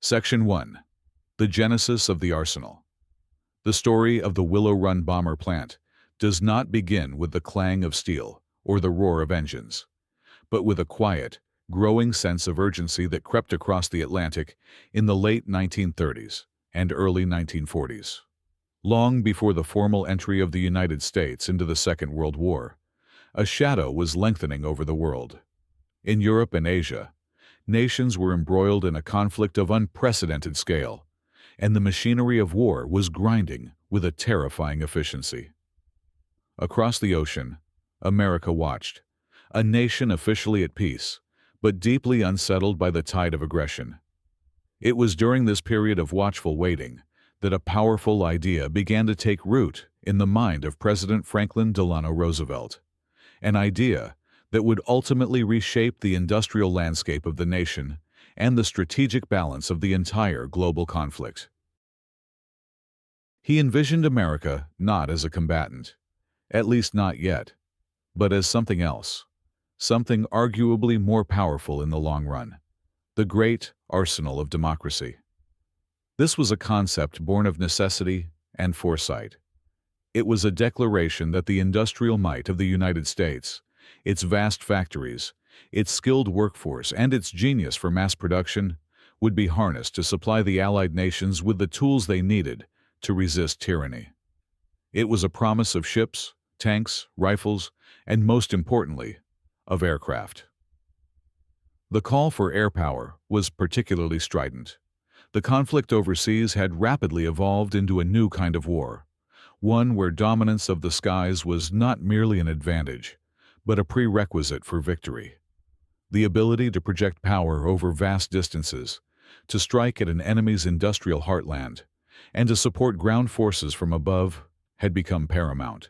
Section 1. The Genesis of the Arsenal. The story of the Willow Run bomber plant does not begin with the clang of steel or the roar of engines, but with a quiet, growing sense of urgency that crept across the Atlantic in the late 1930s and early 1940s. Long before the formal entry of the United States into the Second World War, a shadow was lengthening over the world. In Europe and Asia, nations were embroiled in a conflict of unprecedented scale, and the machinery of war was grinding with a terrifying efficiency. Across the ocean, America watched, a nation officially at peace, but deeply unsettled by the tide of aggression. It was during this period of watchful waiting that a powerful idea began to take root in the mind of President Franklin Delano Roosevelt, an idea that would ultimately reshape the industrial landscape of the nation and the strategic balance of the entire global conflict. He envisioned America not as a combatant, at least not yet, but as something else, something arguably more powerful in the long run, the great arsenal of democracy. This was a concept born of necessity and foresight. It was a declaration that the industrial might of the United States, its vast factories, its skilled workforce, and its genius for mass production would be harnessed to supply the Allied nations with the tools they needed to resist tyranny. It was a promise of ships, tanks, rifles, and most importantly, of aircraft. The call for air power was particularly strident. The conflict overseas had rapidly evolved into a new kind of war, one where dominance of the skies was not merely an advantage, but a prerequisite for victory. The ability to project power over vast distances, to strike at an enemy's industrial heartland, and to support ground forces from above had become paramount.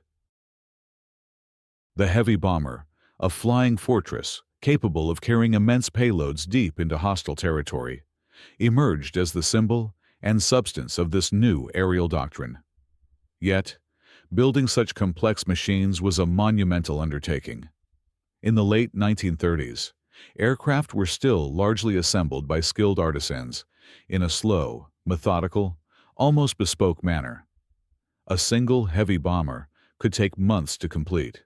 The heavy bomber, a flying fortress capable of carrying immense payloads deep into hostile territory, emerged as the symbol and substance of this new aerial doctrine. Yet, building such complex machines was a monumental undertaking. In the late 1930s, aircraft were still largely assembled by skilled artisans in a slow, methodical, almost bespoke manner. A single heavy bomber could take months to complete,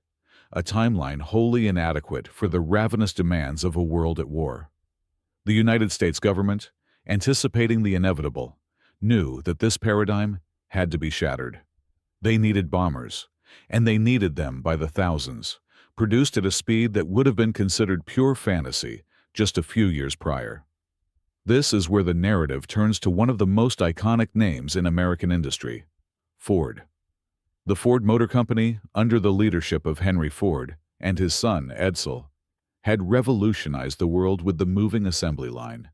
a timeline wholly inadequate for the ravenous demands of a world at war. The United States government, anticipating the inevitable, knew that this paradigm had to be shattered. They needed bombers, and they needed them by the thousands, produced at a speed that would have been considered pure fantasy just a few years prior. This is where the narrative turns to one of the most iconic names in American industry, Ford. The Ford Motor Company, under the leadership of Henry Ford and his son Edsel, had revolutionized the world with the moving assembly line.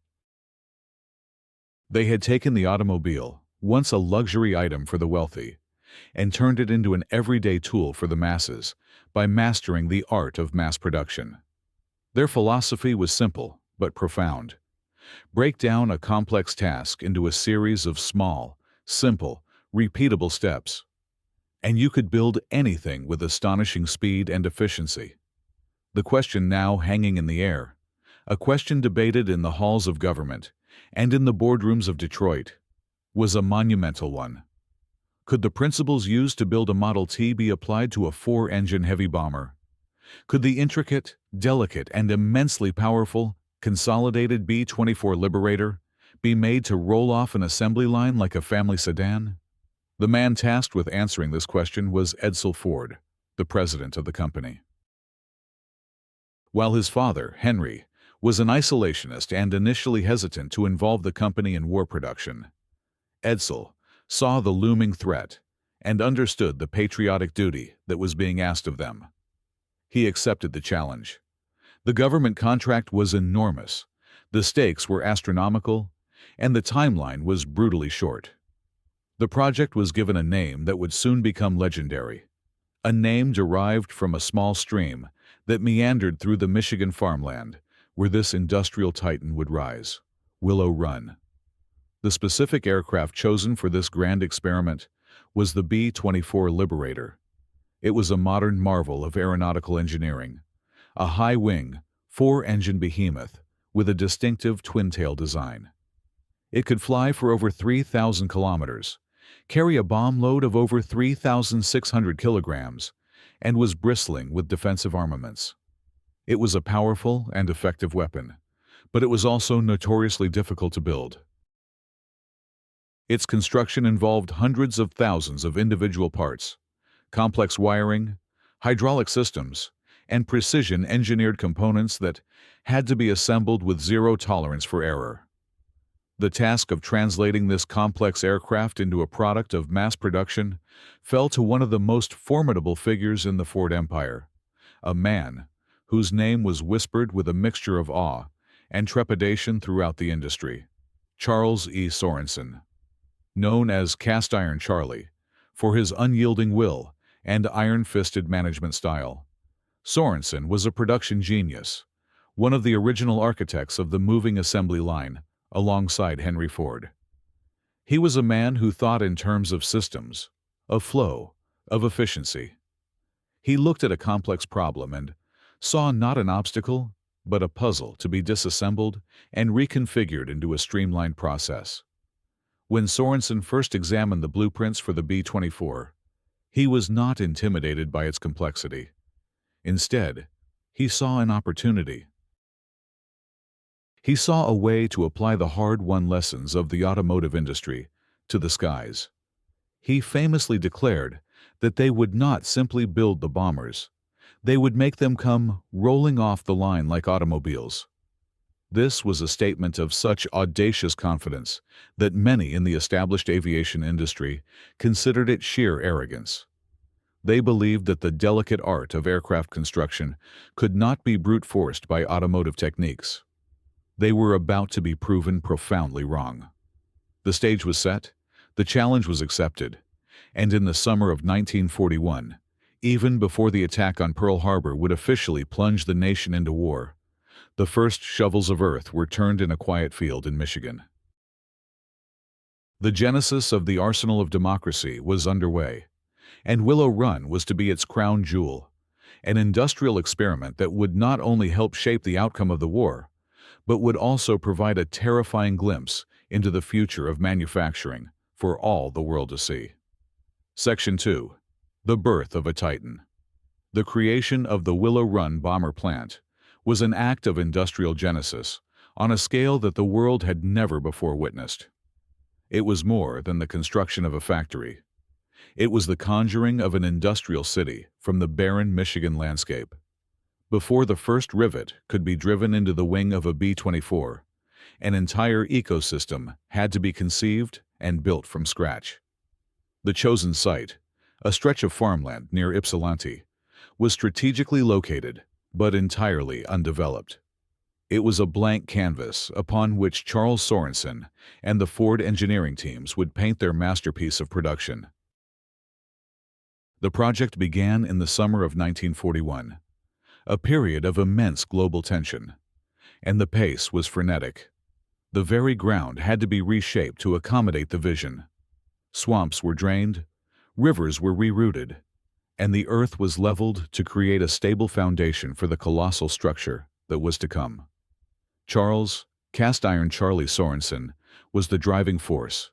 They had taken the automobile, once a luxury item for the wealthy, and turned it into an everyday tool for the masses by mastering the art of mass production. Their philosophy was simple but profound. Break down a complex task into a series of small, simple, repeatable steps, and you could build anything with astonishing speed and efficiency. The question now hanging in the air, a question debated in the halls of government and in the boardrooms of Detroit, was a monumental one. Could the principles used to build a Model T be applied to a 4-engine heavy bomber? Could the intricate, delicate, and immensely powerful, consolidated B-24 Liberator be made to roll off an assembly line like a family sedan? The man tasked with answering this question was Edsel Ford, the president of the company. While his father, Henry, was an isolationist and initially hesitant to involve the company in war production, Edsel saw the looming threat and understood the patriotic duty that was being asked of them. He accepted the challenge. The government contract was enormous, the stakes were astronomical, and the timeline was brutally short. The project was given a name that would soon become legendary, a name derived from a small stream that meandered through the Michigan farmland where this industrial titan would rise, Willow Run. The specific aircraft chosen for this grand experiment was the B-24 Liberator. It was a modern marvel of aeronautical engineering, a high-wing, 4-engine behemoth with a distinctive twin-tail design. It could fly for over 3,000 kilometers, carry a bomb load of over 3,600 kilograms, and was bristling with defensive armaments. It was a powerful and effective weapon, but it was also notoriously difficult to build. Its construction involved hundreds of thousands of individual parts, complex wiring, hydraulic systems, and precision-engineered components that had to be assembled with zero tolerance for error. The task of translating this complex aircraft into a product of mass production fell to one of the most formidable figures in the Ford empire, a man whose name was whispered with a mixture of awe and trepidation throughout the industry: Charles E. Sorensen. Known as Cast Iron Charlie for his unyielding will and iron-fisted management style, Sorensen was a production genius, one of the original architects of the moving assembly line alongside Henry Ford. He was a man who thought in terms of systems, of flow, of efficiency. He looked at a complex problem and saw not an obstacle, but a puzzle to be disassembled and reconfigured into a streamlined process. When Sorensen first examined the blueprints for the B-24, he was not intimidated by its complexity. Instead, he saw an opportunity. He saw a way to apply the hard-won lessons of the automotive industry to the skies. He famously declared that they would not simply build the bombers, they would make them come rolling off the line like automobiles. This was a statement of such audacious confidence that many in the established aviation industry considered it sheer arrogance. They believed that the delicate art of aircraft construction could not be brute-forced by automotive techniques. They were about to be proven profoundly wrong. The stage was set, the challenge was accepted, and in the summer of 1941, even before the attack on Pearl Harbor would officially plunge the nation into war, the first shovels of earth were turned in a quiet field in Michigan. The genesis of the arsenal of democracy was underway, and Willow Run was to be its crown jewel, an industrial experiment that would not only help shape the outcome of the war, but would also provide a terrifying glimpse into the future of manufacturing for all the world to see. Section 2. The birth of a Titan. The creation of the Willow Run bomber plant was an act of industrial genesis on a scale that the world had never before witnessed. It was more than the construction of a factory. It was the conjuring of an industrial city from the barren Michigan landscape. Before the first rivet could be driven into the wing of a B-24, an entire ecosystem had to be conceived and built from scratch. The chosen site, a stretch of farmland near Ypsilanti, was strategically located but entirely undeveloped. It was a blank canvas upon which Charles Sorensen and the Ford engineering teams would paint their masterpiece of production. The project began in the summer of 1941, a period of immense global tension, and the pace was frenetic. The very ground had to be reshaped to accommodate the vision. Swamps were drained, rivers were rerouted, and the earth was leveled to create a stable foundation for the colossal structure that was to come. Charles "Cast Iron Charlie" Sorensen was the driving force,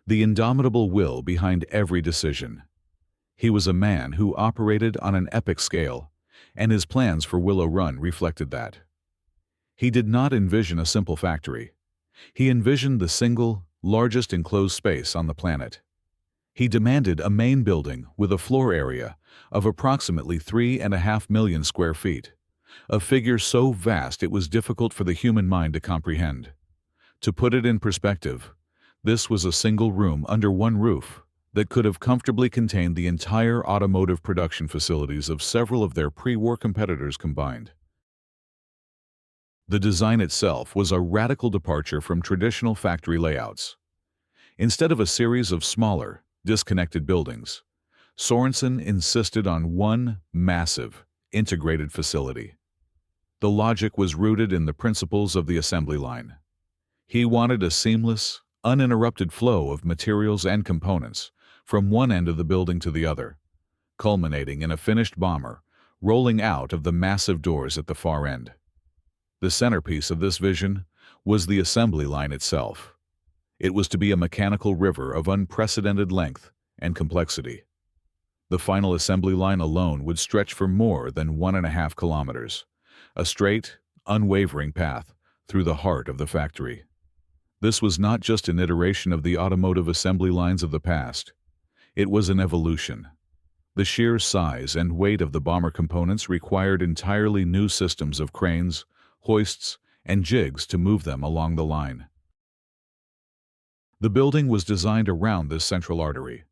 the indomitable will behind every decision. He was a man who operated on an epic scale, and his plans for Willow Run reflected that. He did not envision a simple factory. He envisioned the single, largest enclosed space on the planet. He demanded a main building with a floor area of approximately 3.5 million square feet, a figure so vast it was difficult for the human mind to comprehend. To put it in perspective, this was a single room under one roof that could have comfortably contained the entire automotive production facilities of several of their pre-war competitors combined. The design itself was a radical departure from traditional factory layouts. Instead of a series of smaller, disconnected buildings, Sorensen insisted on one massive, integrated facility. The logic was rooted in the principles of the assembly line. He wanted a seamless, uninterrupted flow of materials and components from one end of the building to the other, culminating in a finished bomber rolling out of the massive doors at the far end. The centerpiece of this vision was the assembly line itself. It was to be a mechanical river of unprecedented length and complexity. The final assembly line alone would stretch for more than 1.5 kilometers, a straight, unwavering path through the heart of the factory. This was not just an iteration of the automotive assembly lines of the past. It was an evolution. The sheer size and weight of the bomber components required entirely new systems of cranes, hoists, and jigs to move them along the line. The building was designed around this central artery.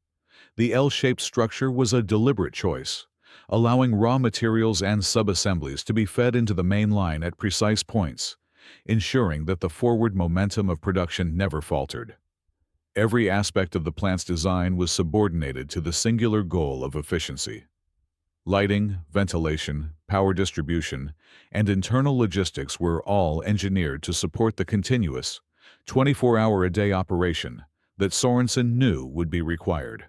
The L-shaped structure was a deliberate choice, allowing raw materials and sub-assemblies to be fed into the main line at precise points, ensuring that the forward momentum of production never faltered. Every aspect of the plant's design was subordinated to the singular goal of efficiency. Lighting, ventilation, power distribution, and internal logistics were all engineered to support the continuous, 24-hour-a-day operation that Sorensen knew would be required.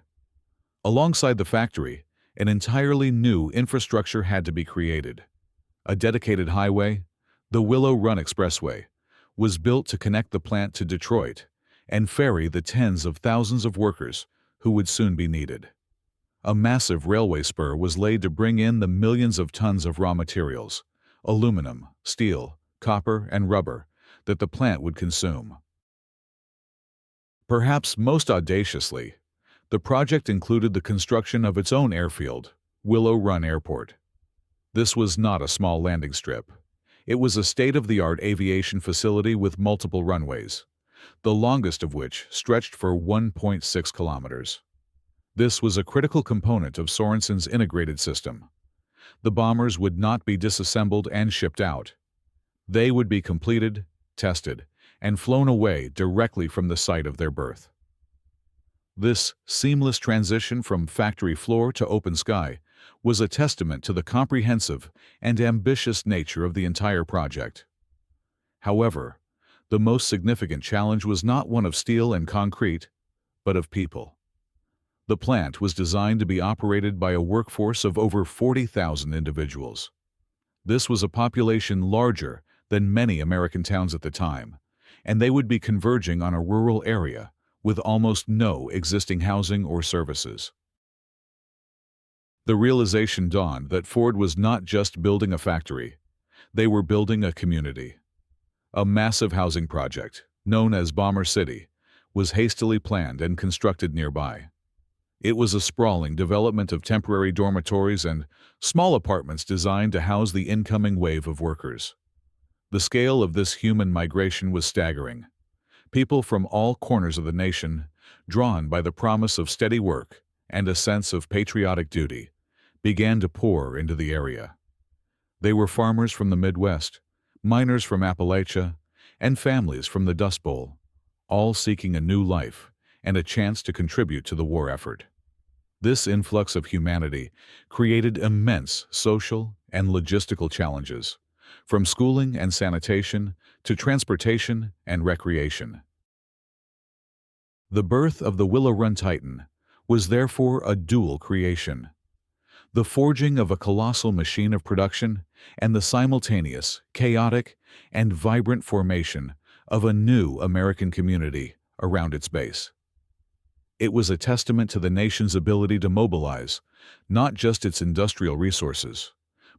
Alongside the factory, an entirely new infrastructure had to be created. A dedicated highway, the Willow Run Expressway, was built to connect the plant to Detroit and ferry the tens of thousands of workers who would soon be needed. A massive railway spur was laid to bring in the millions of tons of raw materials, aluminum, steel, copper, and rubber, that the plant would consume. Perhaps most audaciously, the project included the construction of its own airfield, Willow Run Airport. This was not a small landing strip. It was a state-of-the-art aviation facility with multiple runways, the longest of which stretched for 1.6 kilometers. This was a critical component of Sorensen's integrated system. The bombers would not be disassembled and shipped out. They would be completed, tested, and flown away directly from the site of their birth. This seamless transition from factory floor to open sky was a testament to the comprehensive and ambitious nature of the entire project. However, the most significant challenge was not one of steel and concrete, but of people. The plant was designed to be operated by a workforce of over 40,000 individuals. This was a population larger than many American towns at the time, and they would be converging on a rural area with almost no existing housing or services. The realization dawned that Ford was not just building a factory, they were building a community. A massive housing project, known as Bomber City, was hastily planned and constructed nearby. It was a sprawling development of temporary dormitories and small apartments designed to house the incoming wave of workers. The scale of this human migration was staggering. People from all corners of the nation, drawn by the promise of steady work and a sense of patriotic duty, began to pour into the area. They were farmers from the Midwest, miners from Appalachia, and families from the Dust Bowl, all seeking a new life and a chance to contribute to the war effort. This influx of humanity created immense social and logistical challenges, from schooling and sanitation to transportation and recreation. The birth of the Willow Run Titan was therefore a dual creation: the forging of a colossal machine of production and the simultaneous, chaotic, and vibrant formation of a new American community around its base. It was a testament to the nation's ability to mobilize not just its industrial resources,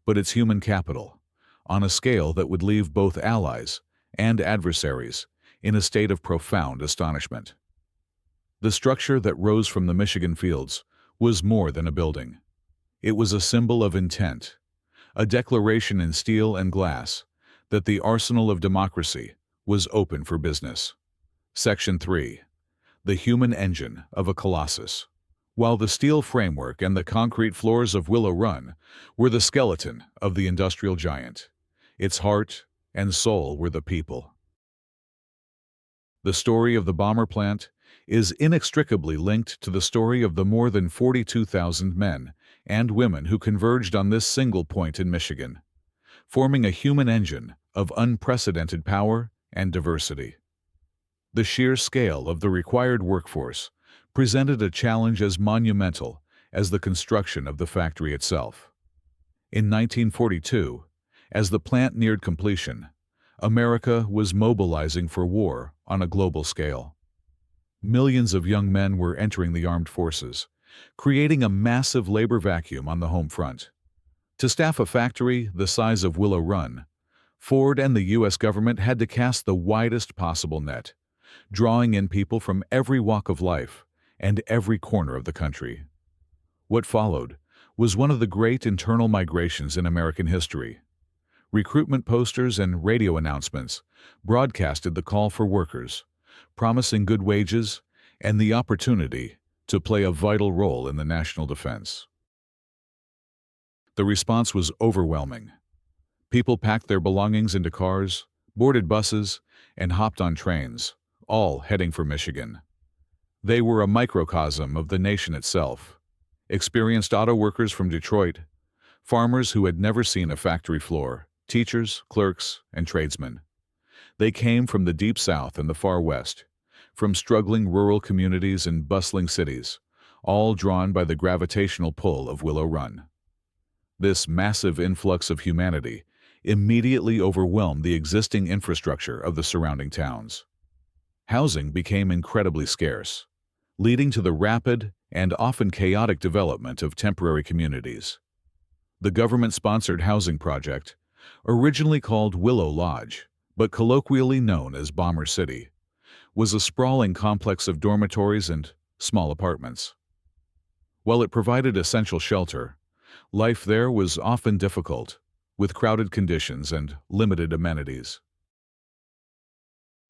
but its human capital, on a scale that would leave both allies and adversaries in a state of profound astonishment. The structure that rose from the Michigan fields was more than a building. It was a symbol of intent, a declaration in steel and glass that the arsenal of democracy was open for business. Section 3. The human engine of a colossus. While the steel framework and the concrete floors of Willow Run were the skeleton of the industrial giant, its heart and soul were the people. The story of the bomber plant is inextricably linked to the story of the more than 42,000 men and women who converged on this single point in Michigan, forming a human engine of unprecedented power and diversity. The sheer scale of the required workforce presented a challenge as monumental as the construction of the factory itself. In 1942, as the plant neared completion, America was mobilizing for war on a global scale. Millions of young men were entering the armed forces, creating a massive labor vacuum on the home front. To staff a factory the size of Willow Run, Ford and the U.S. government had to cast the widest possible net, drawing in people from every walk of life and every corner of the country. What followed was one of the great internal migrations in American history. Recruitment posters and radio announcements broadcasted the call for workers, promising good wages and the opportunity to play a vital role in the national defense. The response was overwhelming. People packed their belongings into cars, boarded buses, and hopped on trains, all heading for Michigan. They were a microcosm of the nation itself. Experienced auto workers from Detroit, farmers who had never seen a factory floor, teachers, clerks, and tradesmen. They came from the Deep South and the Far West, from struggling rural communities and bustling cities, all drawn by the gravitational pull of Willow Run. This massive influx of humanity immediately overwhelmed the existing infrastructure of the surrounding towns. Housing became incredibly scarce, leading to the rapid and often chaotic development of temporary communities. The government-sponsored housing project, originally called Willow Lodge, but colloquially known as Bomber City, was a sprawling complex of dormitories and small apartments. While it provided essential shelter, life there was often difficult, with crowded conditions and limited amenities.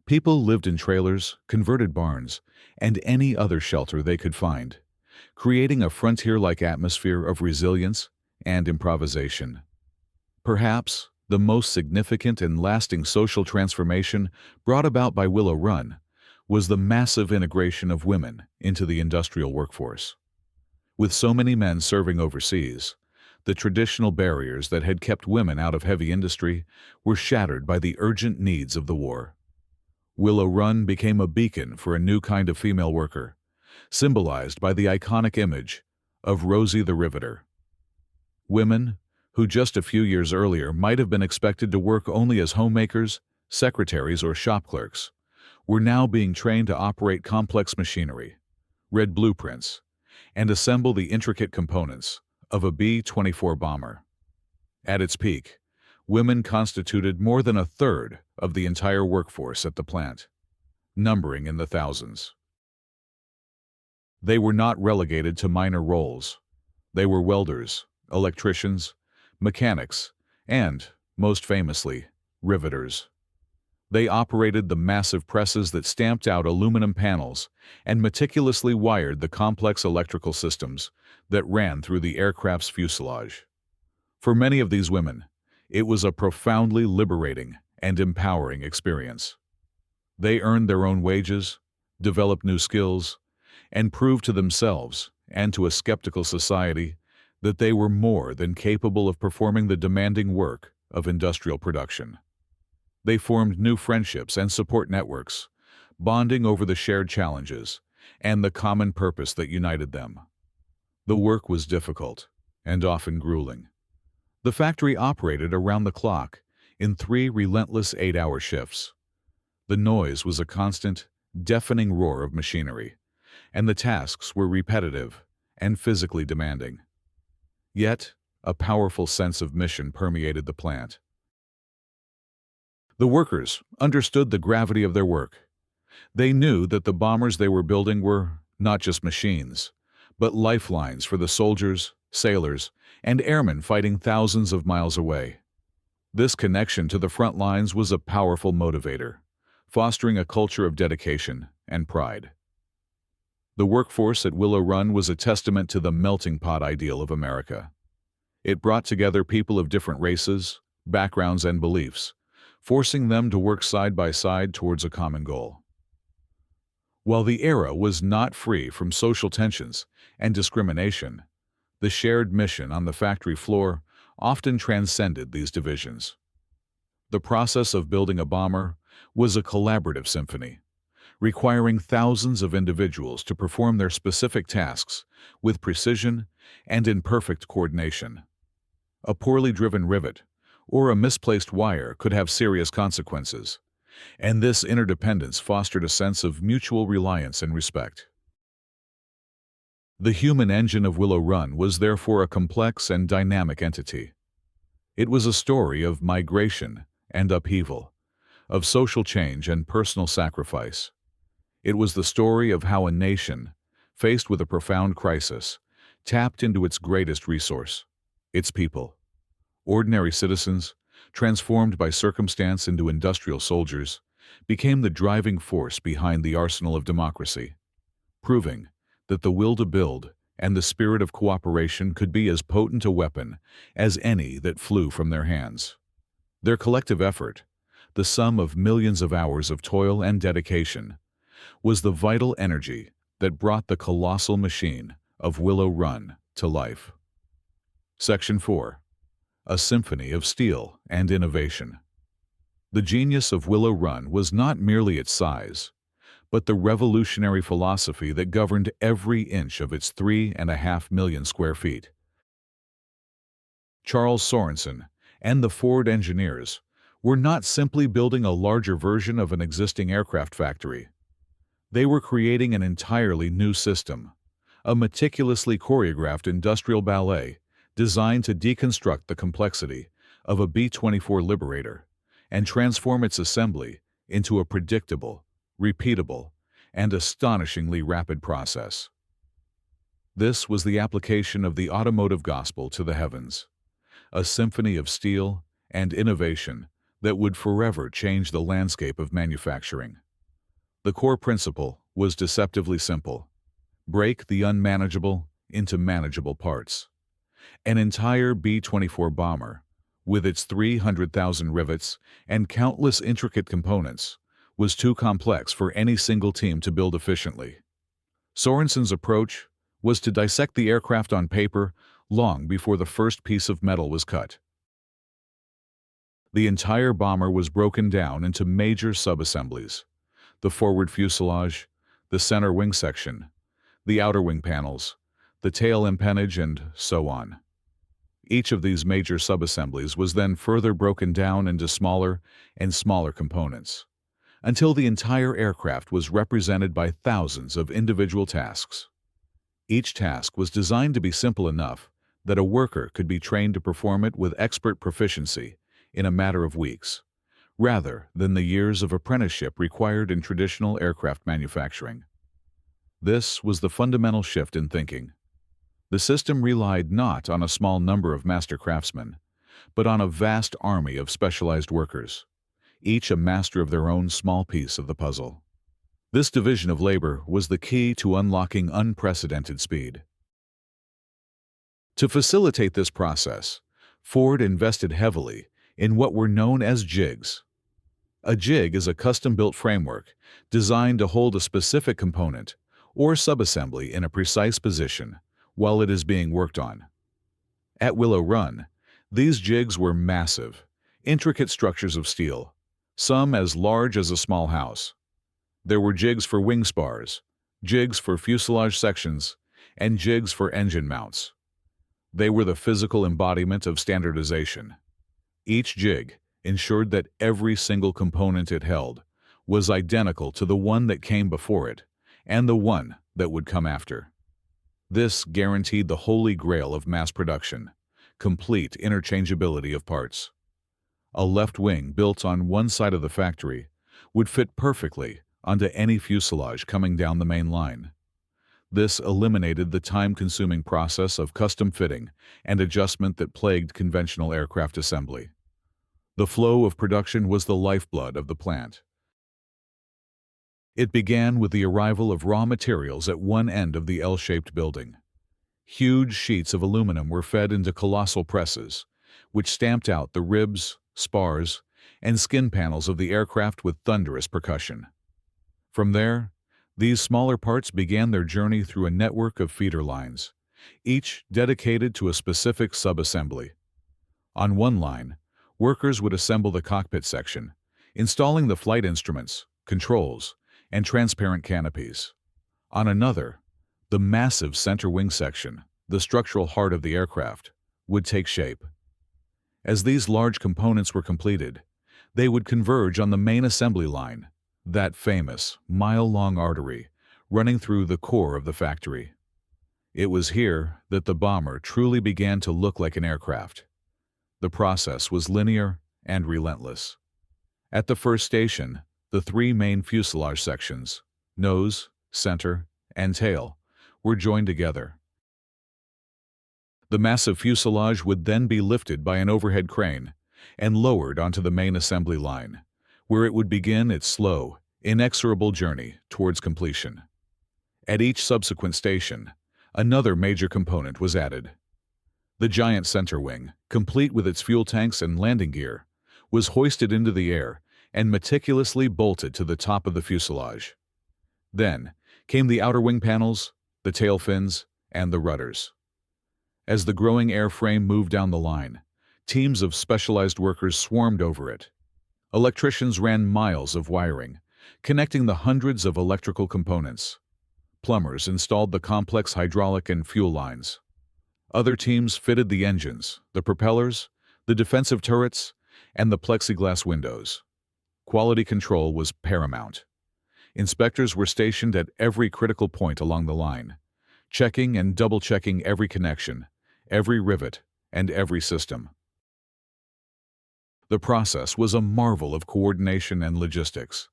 People lived in trailers, converted barns, and any other shelter they could find, creating a frontier-like atmosphere of resilience and improvisation. Perhaps the most significant and lasting social transformation brought about by Willow Run was the massive integration of women into the industrial workforce. With so many men serving overseas, the traditional barriers that had kept women out of heavy industry were shattered by the urgent needs of the war. Willow Run became a beacon for a new kind of female worker, symbolized by the iconic image of Rosie the Riveter. Women, who just a few years earlier might have been expected to work only as homemakers, secretaries, or shop clerks, were now being trained to operate complex machinery, read blueprints, and assemble the intricate components of a B-24 bomber. At its peak, women constituted more than a third of the entire workforce at the plant, numbering in the thousands. They were not relegated to minor roles. They were welders, electricians, mechanics, and, most famously, riveters. They operated the massive presses that stamped out aluminum panels and meticulously wired the complex electrical systems that ran through the aircraft's fuselage. For many of these women, it was a profoundly liberating and empowering experience. They earned their own wages, developed new skills, and proved to themselves and to a skeptical society that they were more than capable of performing the demanding work of industrial production. They formed new friendships and support networks, bonding over the shared challenges and the common purpose that united them. The work was difficult and often grueling. The factory operated around the clock in 3 relentless 8-hour shifts. The noise was a constant, deafening roar of machinery, and the tasks were repetitive and physically demanding. Yet, a powerful sense of mission permeated the plant. The workers understood the gravity of their work. They knew that the bombers they were building were not just machines, but lifelines for the soldiers, sailors, and airmen fighting thousands of miles away. This connection to the front lines was a powerful motivator, fostering a culture of dedication and pride. The workforce at Willow Run was a testament to the melting pot ideal of America. It brought together people of different races, backgrounds, and beliefs, forcing them to work side by side towards a common goal. While the era was not free from social tensions and discrimination, the shared mission on the factory floor often transcended these divisions. The process of building a bomber was a collaborative symphony, requiring thousands of individuals to perform their specific tasks with precision and in perfect coordination. A poorly driven rivet or a misplaced wire could have serious consequences, and this interdependence fostered a sense of mutual reliance and respect. The human engine of Willow Run was therefore a complex and dynamic entity. It was a story of migration and upheaval, of social change and personal sacrifice. It was the story of how a nation, faced with a profound crisis, tapped into its greatest resource, its people. Ordinary citizens, transformed by circumstance into industrial soldiers, became the driving force behind the arsenal of democracy, proving that the will to build and the spirit of cooperation could be as potent a weapon as any that flew from their hands. Their collective effort, the sum of millions of hours of toil and dedication, was the vital energy that brought the colossal machine of Willow Run to life. Section 4. A symphony of steel and innovation. The genius of Willow Run was not merely its size, but the revolutionary philosophy that governed every inch of its 3.5 million square feet. Charles Sorensen and the Ford engineers were not simply building a larger version of an existing aircraft factory. They were creating an entirely new system, a meticulously choreographed industrial ballet designed to deconstruct the complexity of a B-24 Liberator and transform its assembly into a predictable, repeatable, and astonishingly rapid process. This was the application of the automotive gospel to the heavens, a symphony of steel and innovation that would forever change the landscape of manufacturing. The core principle was deceptively simple: break the unmanageable into manageable parts. An entire B-24 bomber, with its 300,000 rivets and countless intricate components, was too complex for any single team to build efficiently. Sorensen's approach was to dissect the aircraft on paper long before the first piece of metal was cut. The entire bomber was broken down into major subassemblies: the forward fuselage, the center wing section, the outer wing panels, the tail empennage, and so on. Each of these major subassemblies was then further broken down into smaller and smaller components, until the entire aircraft was represented by thousands of individual tasks. Each task was designed to be simple enough that a worker could be trained to perform it with expert proficiency in a matter of weeks, rather than the years of apprenticeship required in traditional aircraft manufacturing. This was the fundamental shift in thinking. The system relied not on a small number of master craftsmen, but on a vast army of specialized workers, each a master of their own small piece of the puzzle. This division of labor was the key to unlocking unprecedented speed. To facilitate this process, Ford invested heavily in what were known as jigs. A jig is a custom-built framework designed to hold a specific component or subassembly in a precise position while it is being worked on. At Willow Run, these jigs were massive, intricate structures of steel, some as large as a small house. There were jigs for wing spars, jigs for fuselage sections, and jigs for engine mounts. They were the physical embodiment of standardization. Each jig ensured that every single component it held was identical to the one that came before it and the one that would come after. This guaranteed the holy grail of mass production: complete interchangeability of parts. A left wing built on one side of the factory would fit perfectly onto any fuselage coming down the main line. This eliminated the time-consuming process of custom fitting and adjustment that plagued conventional aircraft assembly. The flow of production was the lifeblood of the plant. It began with the arrival of raw materials at one end of the L-shaped building. Huge sheets of aluminum were fed into colossal presses, which stamped out the ribs, spars, and skin panels of the aircraft with thunderous percussion. From there, these smaller parts began their journey through a network of feeder lines, each dedicated to a specific subassembly. On one line, workers would assemble the cockpit section, installing the flight instruments, controls, and transparent canopies. On another, the massive center wing section, the structural heart of the aircraft, would take shape. As these large components were completed, They would converge on the main assembly line, that famous, mile-long artery running through the core of the factory. It was here that the bomber truly began to look like an aircraft. The process was linear and relentless. At the first station, the three main fuselage sections, nose, center, and tail, were joined together. The massive fuselage would then be lifted by an overhead crane and lowered onto the main assembly line, where it would begin its slow, inexorable journey towards completion. At each subsequent station, another major component was added. The giant center wing, complete with its fuel tanks and landing gear, was hoisted into the air and meticulously bolted to the top of the fuselage. Then came the outer wing panels, the tail fins, and the rudders. As the growing airframe moved down the line, teams of specialized workers swarmed over it. Electricians ran miles of wiring, connecting the hundreds of electrical components. Plumbers installed the complex hydraulic and fuel lines. Other teams fitted the engines, the propellers, the defensive turrets, and the plexiglass windows. Quality control was paramount. Inspectors were stationed at every critical point along the line, checking and double-checking every connection, every rivet, and every system. The process was a marvel of coordination and logistics.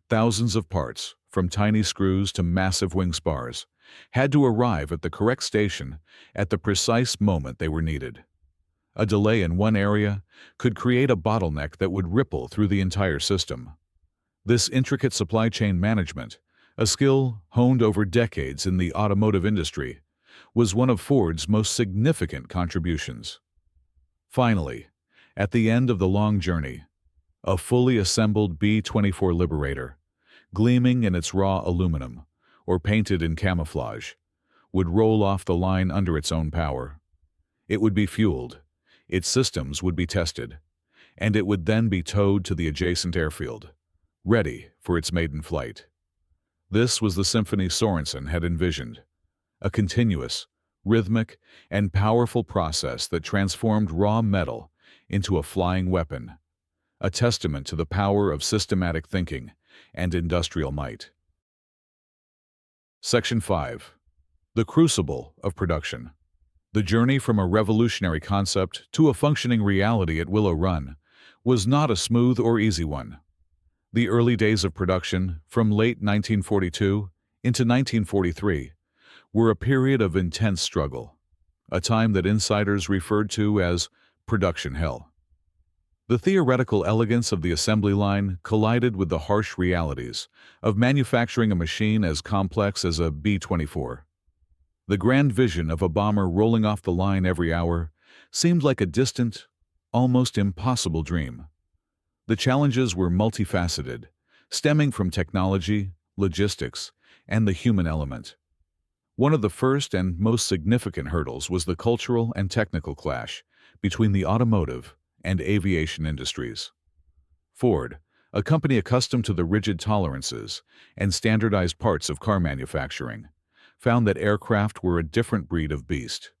Thousands of parts, from tiny screws to massive wing spars, had to arrive at the correct station at the precise moment they were needed. A delay in one area could create a bottleneck that would ripple through the entire system. This intricate supply chain management, a skill honed over decades in the automotive industry, was one of Ford's most significant contributions. Finally, at the end of the long journey, a fully assembled B-24 Liberator, gleaming in its raw aluminum or painted in camouflage, would roll off the line under its own power. It would be fueled, its systems would be tested, and it would then be towed to the adjacent airfield, ready for its maiden flight. This was the symphony Sorensen had envisioned, a continuous, rhythmic, and powerful process that transformed raw metal into a flying weapon, a testament to the power of systematic thinking and industrial might. Section 5. The Crucible of Production. The journey from a revolutionary concept to a functioning reality at Willow Run was not a smooth or easy one. The early days of production, from late 1942 into 1943, were a period of intense struggle, a time that insiders referred to as production hell. The theoretical elegance of the assembly line collided with the harsh realities of manufacturing a machine as complex as a B-24. The grand vision of a bomber rolling off the line every hour seemed like a distant, almost impossible dream. The challenges were multifaceted, stemming from technology, logistics, and the human element. One of the first and most significant hurdles was the cultural and technical clash between the automotive and aviation industries. Ford, a company accustomed to the rigid tolerances and standardized parts of car manufacturing, found that aircraft were a different breed of beast.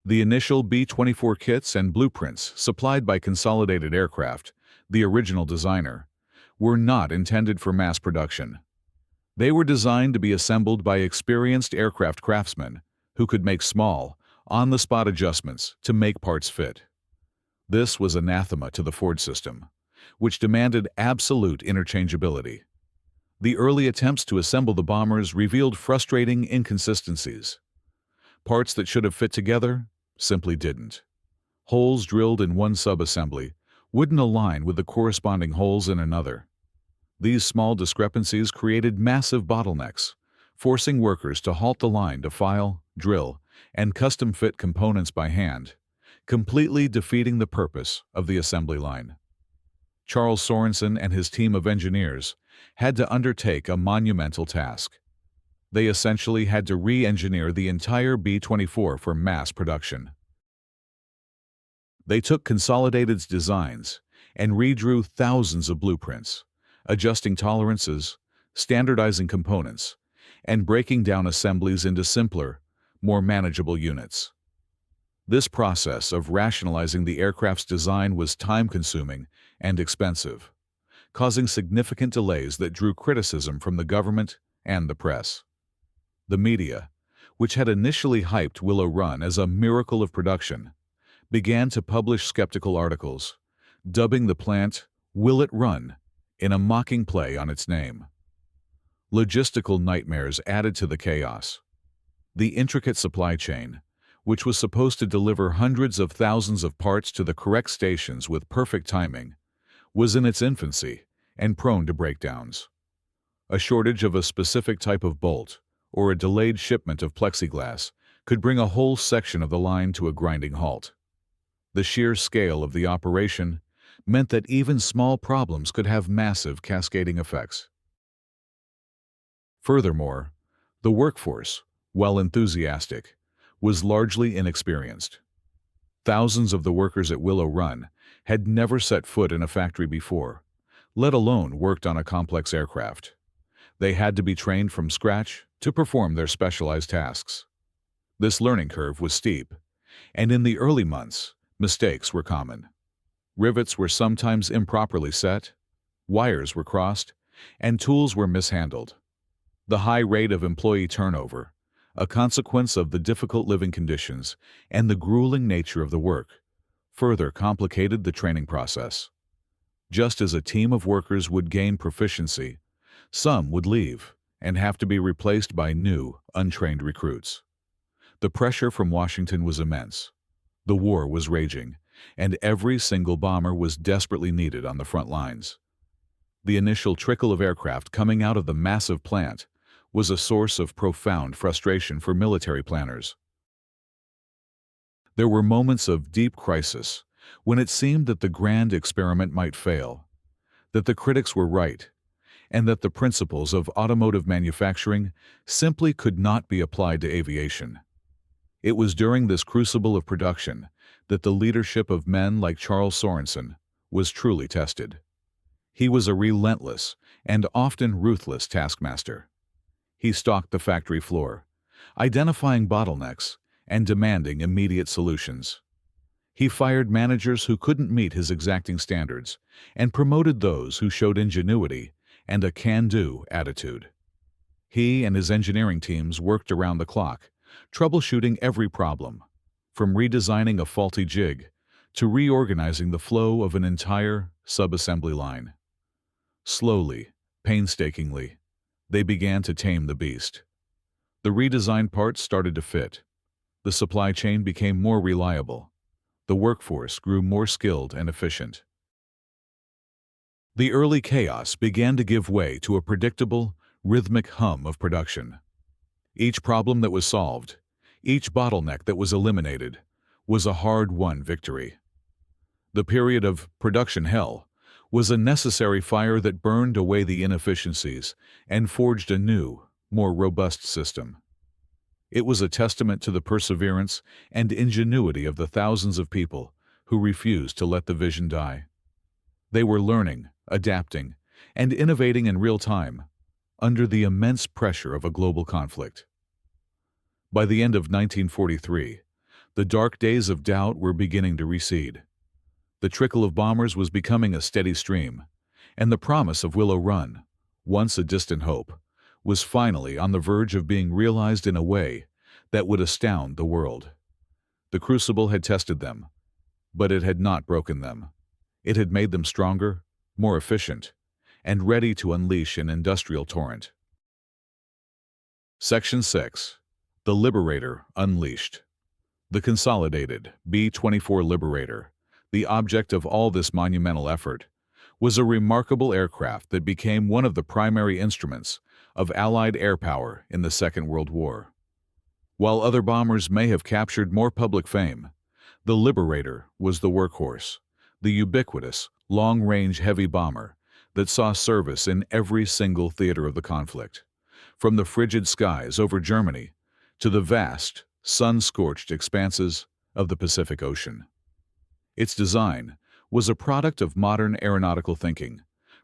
The initial B-24 kits and blueprints supplied by Consolidated Aircraft, the original designer, were not intended for mass production. They were designed to be assembled by experienced aircraft craftsmen who could make small, on-the-spot adjustments to make parts fit. This was anathema to the Ford system, which demanded absolute interchangeability. The early attempts to assemble the bombers revealed frustrating inconsistencies. Parts that should have fit together simply didn't. Holes drilled in one sub-assembly wouldn't align with the corresponding holes in another. These small discrepancies created massive bottlenecks, forcing workers to halt the line to file, drill, and custom-fit components by hand, completely defeating the purpose of the assembly line. Charles Sorensen and his team of engineers had to undertake a monumental task. They essentially had to re-engineer the entire B-24 for mass production. They took Consolidated's designs and redrew thousands of blueprints, adjusting tolerances, standardizing components, and breaking down assemblies into simpler, more manageable units. This process of rationalizing the aircraft's design was time-consuming and expensive, causing significant delays that drew criticism from the government and the press. The media, which had initially hyped Willow Run as a miracle of production, began to publish skeptical articles, dubbing the plant "Will It Run" in a mocking play on its name. Logistical nightmares added to the chaos. The intricate supply chain, which was supposed to deliver hundreds of thousands of parts to the correct stations with perfect timing, was in its infancy and prone to breakdowns. A shortage of a specific type of bolt or a delayed shipment of plexiglass could bring a whole section of the line to a grinding halt. The sheer scale of the operation meant that even small problems could have massive cascading effects. Furthermore, the workforce, while enthusiastic, was largely inexperienced. Thousands of the workers at Willow Run had never set foot in a factory before, let alone worked on a complex aircraft. They had to be trained from scratch to perform their specialized tasks. This learning curve was steep, and in the early months, mistakes were common. Rivets were sometimes improperly set, wires were crossed, and tools were mishandled. The high rate of employee turnover, a consequence of the difficult living conditions and the grueling nature of the work, further complicated the training process. Just as a team of workers would gain proficiency, some would leave and have to be replaced by new, untrained recruits. The pressure from Washington was immense. The war was raging, and every single bomber was desperately needed on the front lines. The initial trickle of aircraft coming out of the massive plant was a source of profound frustration for military planners. There were moments of deep crisis when it seemed that the grand experiment might fail, that the critics were right, and that the principles of automotive manufacturing simply could not be applied to aviation. It was during this crucible of production that the leadership of men like Charles Sorensen was truly tested. He was a relentless and often ruthless taskmaster. He stalked the factory floor, identifying bottlenecks and demanding immediate solutions. He fired managers who couldn't meet his exacting standards and promoted those who showed ingenuity and a can-do attitude. He and his engineering teams worked around the clock, troubleshooting every problem, from redesigning a faulty jig to reorganizing the flow of an entire sub-assembly line. Slowly, painstakingly, they began to tame the beast. The redesigned parts started to fit. The supply chain became more reliable. The workforce grew more skilled and efficient. The early chaos began to give way to a predictable, rhythmic hum of production. Each problem that was solved, each bottleneck that was eliminated, was a hard-won victory. The period of production hell was a necessary fire that burned away the inefficiencies and forged a new, more robust system. It was a testament to the perseverance and ingenuity of the thousands of people who refused to let the vision die. They were learning, adapting, and innovating in real time, under the immense pressure of a global conflict. By the end of 1943, the dark days of doubt were beginning to recede. The trickle of bombers was becoming a steady stream, and the promise of Willow Run, once a distant hope, was finally on the verge of being realized in a way that would astound the world. The crucible had tested them, but it had not broken them. It had made them stronger, more efficient, and ready to unleash an industrial torrent. Section 6. The Liberator Unleashed. The consolidated B-24 Liberator, the object of all this monumental effort, was a remarkable aircraft that became one of the primary instruments of Allied air power in the Second World War. While other bombers may have captured more public fame, the Liberator was the workhorse, the ubiquitous, long-range heavy bomber that saw service in every single theater of the conflict, from the frigid skies over Germany to the vast, sun-scorched expanses of the Pacific Ocean. Its design was a product of modern aeronautical thinking,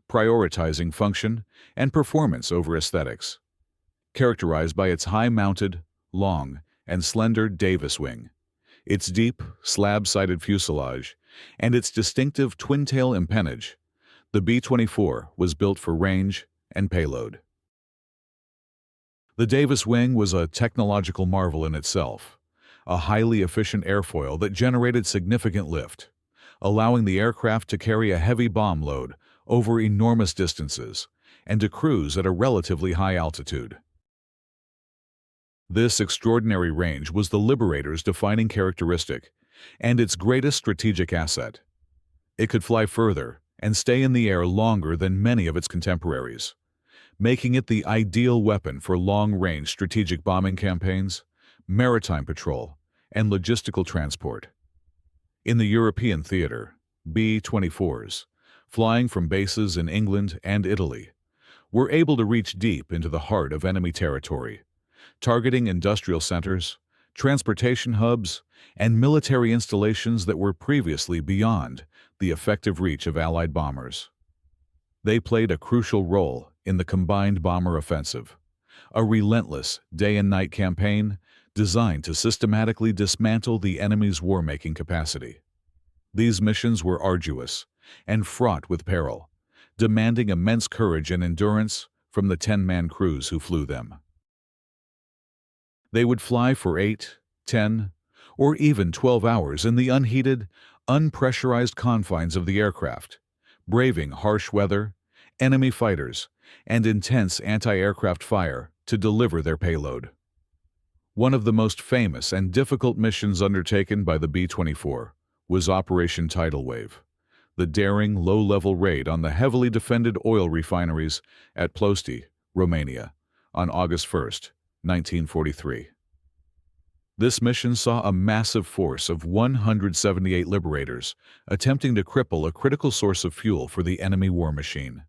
prioritizing function and performance over aesthetics. Characterized by its high-mounted, long, and slender Davis wing, Its deep, slab-sided fuselage, and its distinctive twin-tail empennage, the B-24 was built for range and payload. The Davis wing was a technological marvel in itself, a highly efficient airfoil that generated significant lift, allowing the aircraft to carry a heavy bomb load over enormous distances and to cruise at a relatively high altitude. This extraordinary range was the Liberator's defining characteristic and its greatest strategic asset. It could fly further and stay in the air longer than many of its contemporaries, making it the ideal weapon for long-range strategic bombing campaigns, maritime patrol, and logistical transport. In the European theater, B-24s, flying from bases in England and Italy, were able to reach deep into the heart of enemy territory, targeting industrial centers, transportation hubs, and military installations that were previously beyond the effective reach of Allied bombers. They played a crucial role in the combined bomber offensive, a relentless day-and-night campaign designed to systematically dismantle the enemy's war-making capacity. These missions were arduous and fraught with peril, demanding immense courage and endurance from the 10-man crews who flew them. They would fly for 8, 10, or even 12 hours in the unheated, unpressurized confines of the aircraft, braving harsh weather, enemy fighters, and intense anti-aircraft fire to deliver their payload. One of the most famous and difficult missions undertaken by the B-24 was Operation Tidal Wave, the daring low-level raid on the heavily defended oil refineries at Ploiești, Romania, on August 1, 1943. This mission saw a massive force of 178 Liberators attempting to cripple a critical source of fuel for the enemy war machine.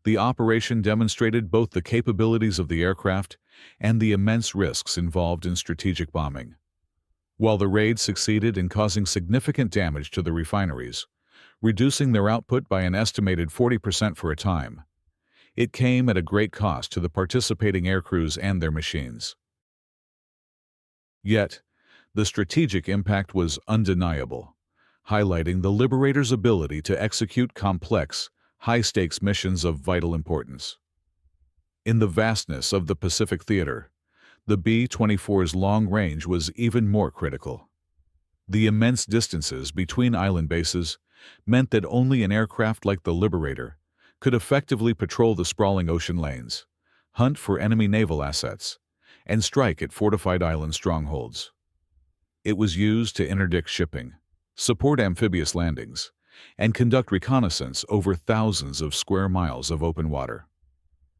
The operation demonstrated both the capabilities of the aircraft and the immense risks involved in strategic bombing. While the raid succeeded in causing significant damage to the refineries, reducing their output by an estimated 40% for a time, it came at a great cost to the participating aircrews and their machines. Yet, the strategic impact was undeniable, highlighting the Liberator's ability to execute complex, high-stakes missions of vital importance. In the vastness of the Pacific theater, the B-24's long range was even more critical. The immense distances between island bases meant that only an aircraft like the Liberator could effectively patrol the sprawling ocean lanes, hunt for enemy naval assets, and strike at fortified island strongholds. It was used to interdict shipping, support amphibious landings, and conduct reconnaissance over thousands of square miles of open water.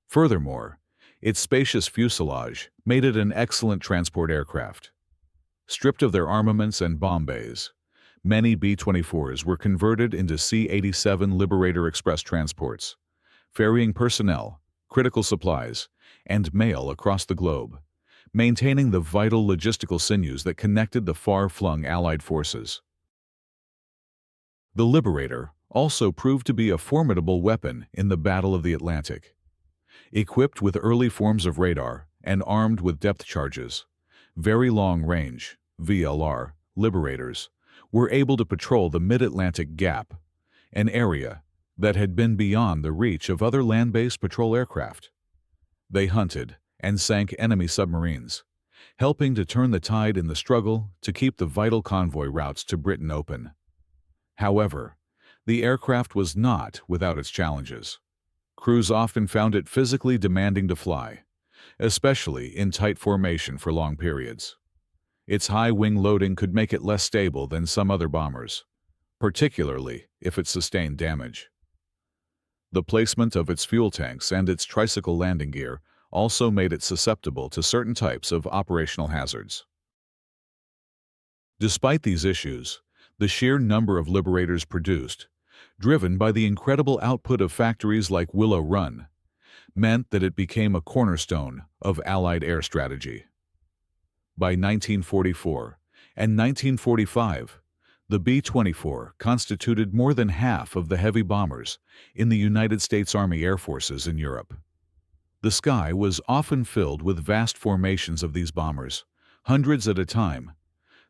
Furthermore, its spacious fuselage made it an excellent transport aircraft. Stripped of their armaments and bomb bays, many B-24s were converted into C-87 Liberator Express transports, ferrying personnel, critical supplies, and mail across the globe, maintaining the vital logistical sinews that connected the far-flung Allied forces. The Liberator also proved to be a formidable weapon in the Battle of the Atlantic. Equipped with early forms of radar and armed with depth charges, very long-range (VLR) Liberators were able to patrol the mid-Atlantic Gap, an area that had been beyond the reach of other land-based patrol aircraft. They hunted and sank enemy submarines, helping to turn the tide in the struggle to keep the vital convoy routes to Britain open. However, the aircraft was not without its challenges. Crews often found it physically demanding to fly, especially in tight formation for long periods. Its high wing loading could make it less stable than some other bombers, particularly if it sustained damage. The placement of its fuel tanks and its tricycle landing gear also made it susceptible to certain types of operational hazards. Despite these issues, the sheer number of Liberators produced, driven by the incredible output of factories like Willow Run, meant that it became a cornerstone of Allied air strategy. By 1944 and 1945, the B-24 constituted more than half of the heavy bombers in the United States Army Air Forces in Europe. The sky was often filled with vast formations of these bombers, hundreds at a time,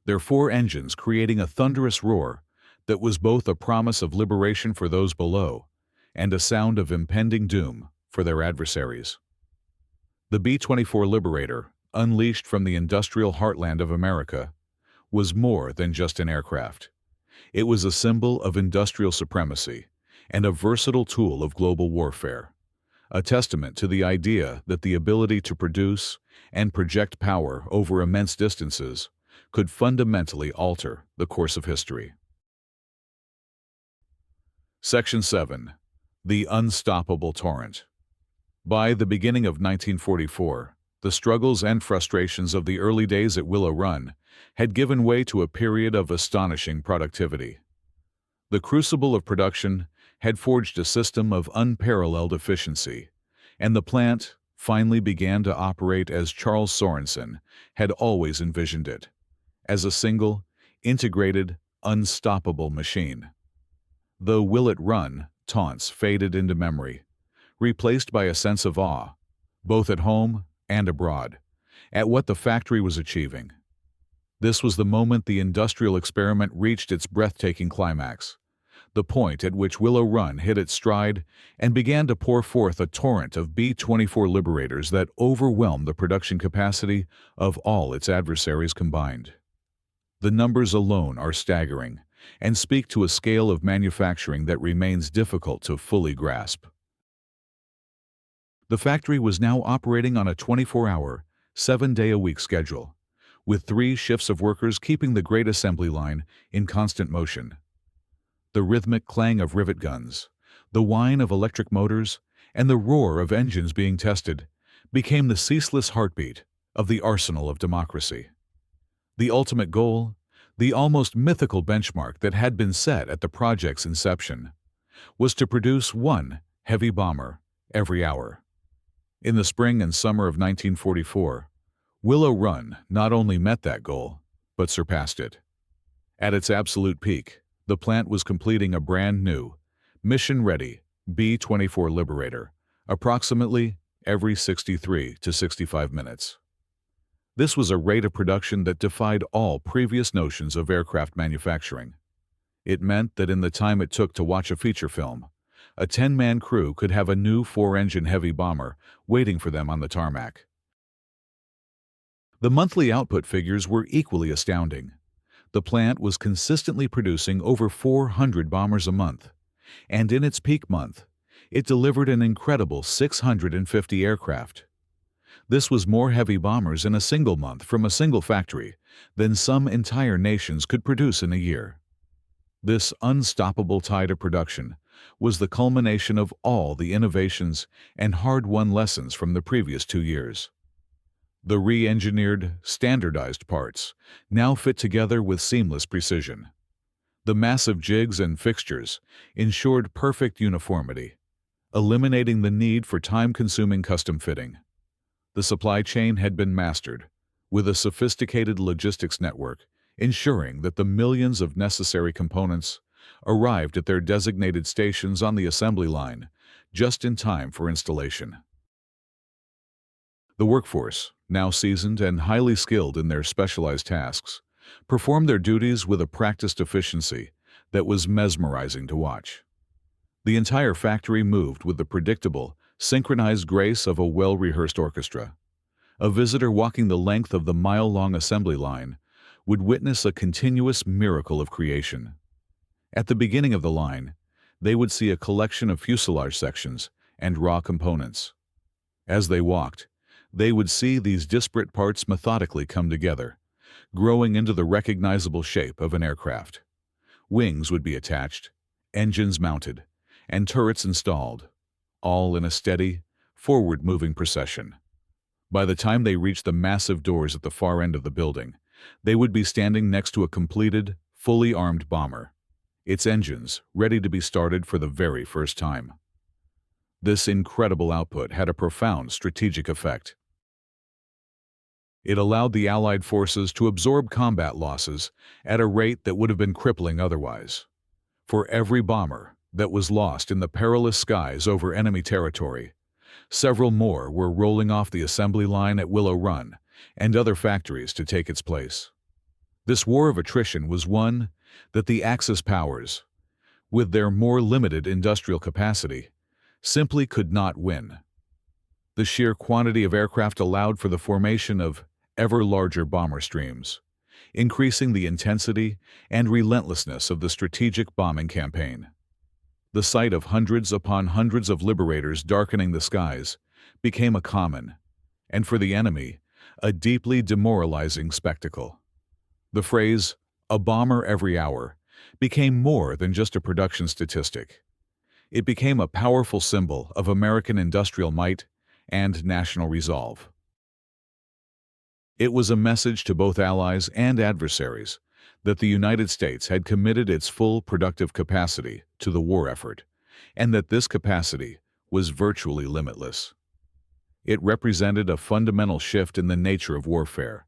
their four engines creating a thunderous roar that was both a promise of liberation for those below and a sound of impending doom for their adversaries. The B-24 Liberator, unleashed from the industrial heartland of America, was more than just an aircraft. It was a symbol of industrial supremacy and a versatile tool of global warfare, a testament to the idea that the ability to produce and project power over immense distances could fundamentally alter the course of history. Section 7. The Unstoppable Torrent. By the beginning of 1944, the struggles and frustrations of the early days at Willow Run had given way to a period of astonishing productivity. The crucible of production had forged a system of unparalleled efficiency, and the plant finally began to operate as Charles Sorensen had always envisioned it, as a single, integrated, unstoppable machine. The "Will it run" taunts faded into memory, replaced by a sense of awe, both at home and abroad, at what the factory was achieving. This was the moment the industrial experiment reached its breathtaking climax, the point at which Willow Run hit its stride and began to pour forth a torrent of B-24 Liberators that overwhelmed the production capacity of all its adversaries combined. The numbers alone are staggering and speak to a scale of manufacturing that remains difficult to fully grasp. The factory was now operating on a 24-hour, 7-day-a-week schedule, with 3 shifts of workers keeping the great assembly line in constant motion. The rhythmic clang of rivet guns, the whine of electric motors, and the roar of engines being tested became the ceaseless heartbeat of the arsenal of democracy. The ultimate goal, the almost mythical benchmark that had been set at the project's inception, was to produce 1 heavy bomber every hour. In the spring and summer of 1944, Willow Run not only met that goal, but surpassed it. At its absolute peak, the plant was completing a brand new, mission-ready B-24 Liberator, approximately every 63 to 65 minutes. This was a rate of production that defied all previous notions of aircraft manufacturing. It meant that in the time it took to watch a feature film, a 10-man crew could have a new 4-engine heavy bomber waiting for them on the tarmac. The monthly output figures were equally astounding. The plant was consistently producing over 400 bombers a month, and in its peak month, it delivered an incredible 650 aircraft. This was more heavy bombers in a single month from a single factory than some entire nations could produce in a year. This unstoppable tide of production was the culmination of all the innovations and hard-won lessons from the previous 2 years. The re-engineered, standardized parts now fit together with seamless precision. The massive jigs and fixtures ensured perfect uniformity, eliminating the need for time-consuming custom fitting. The supply chain had been mastered, with a sophisticated logistics network ensuring that the millions of necessary components arrived at their designated stations on the assembly line just in time for installation. The workforce, now seasoned and highly skilled in their specialized tasks, performed their duties with a practiced efficiency that was mesmerizing to watch. The entire factory moved with the predictable, synchronized grace of a well-rehearsed orchestra. A visitor walking the length of the mile-long assembly line would witness a continuous miracle of creation. At the beginning of the line, they would see a collection of fuselage sections and raw components. As they walked, they would see these disparate parts methodically come together, growing into the recognizable shape of an aircraft. Wings would be attached, engines mounted, and turrets installed, all in a steady, forward-moving procession. By the time they reached the massive doors at the far end of the building, they would be standing next to a completed, fully armed bomber, its engines ready to be started for the very first time. This incredible output had a profound strategic effect. It allowed the Allied forces to absorb combat losses at a rate that would have been crippling otherwise. For every bomber that was lost in the perilous skies over enemy territory, several more were rolling off the assembly line at Willow Run and other factories to take its place. This war of attrition was one that the Axis powers, with their more limited industrial capacity, simply could not win. The sheer quantity of aircraft allowed for the formation of ever larger bomber streams, increasing the intensity and relentlessness of the strategic bombing campaign. The sight of hundreds upon hundreds of Liberators darkening the skies became a common, and for the enemy, a deeply demoralizing spectacle. The phrase, "a bomber every hour," became more than just a production statistic. It became a powerful symbol of American industrial might and national resolve. It was a message to both allies and adversaries that the United States had committed its full productive capacity to the war effort, and that this capacity was virtually limitless. It represented a fundamental shift in the nature of warfare,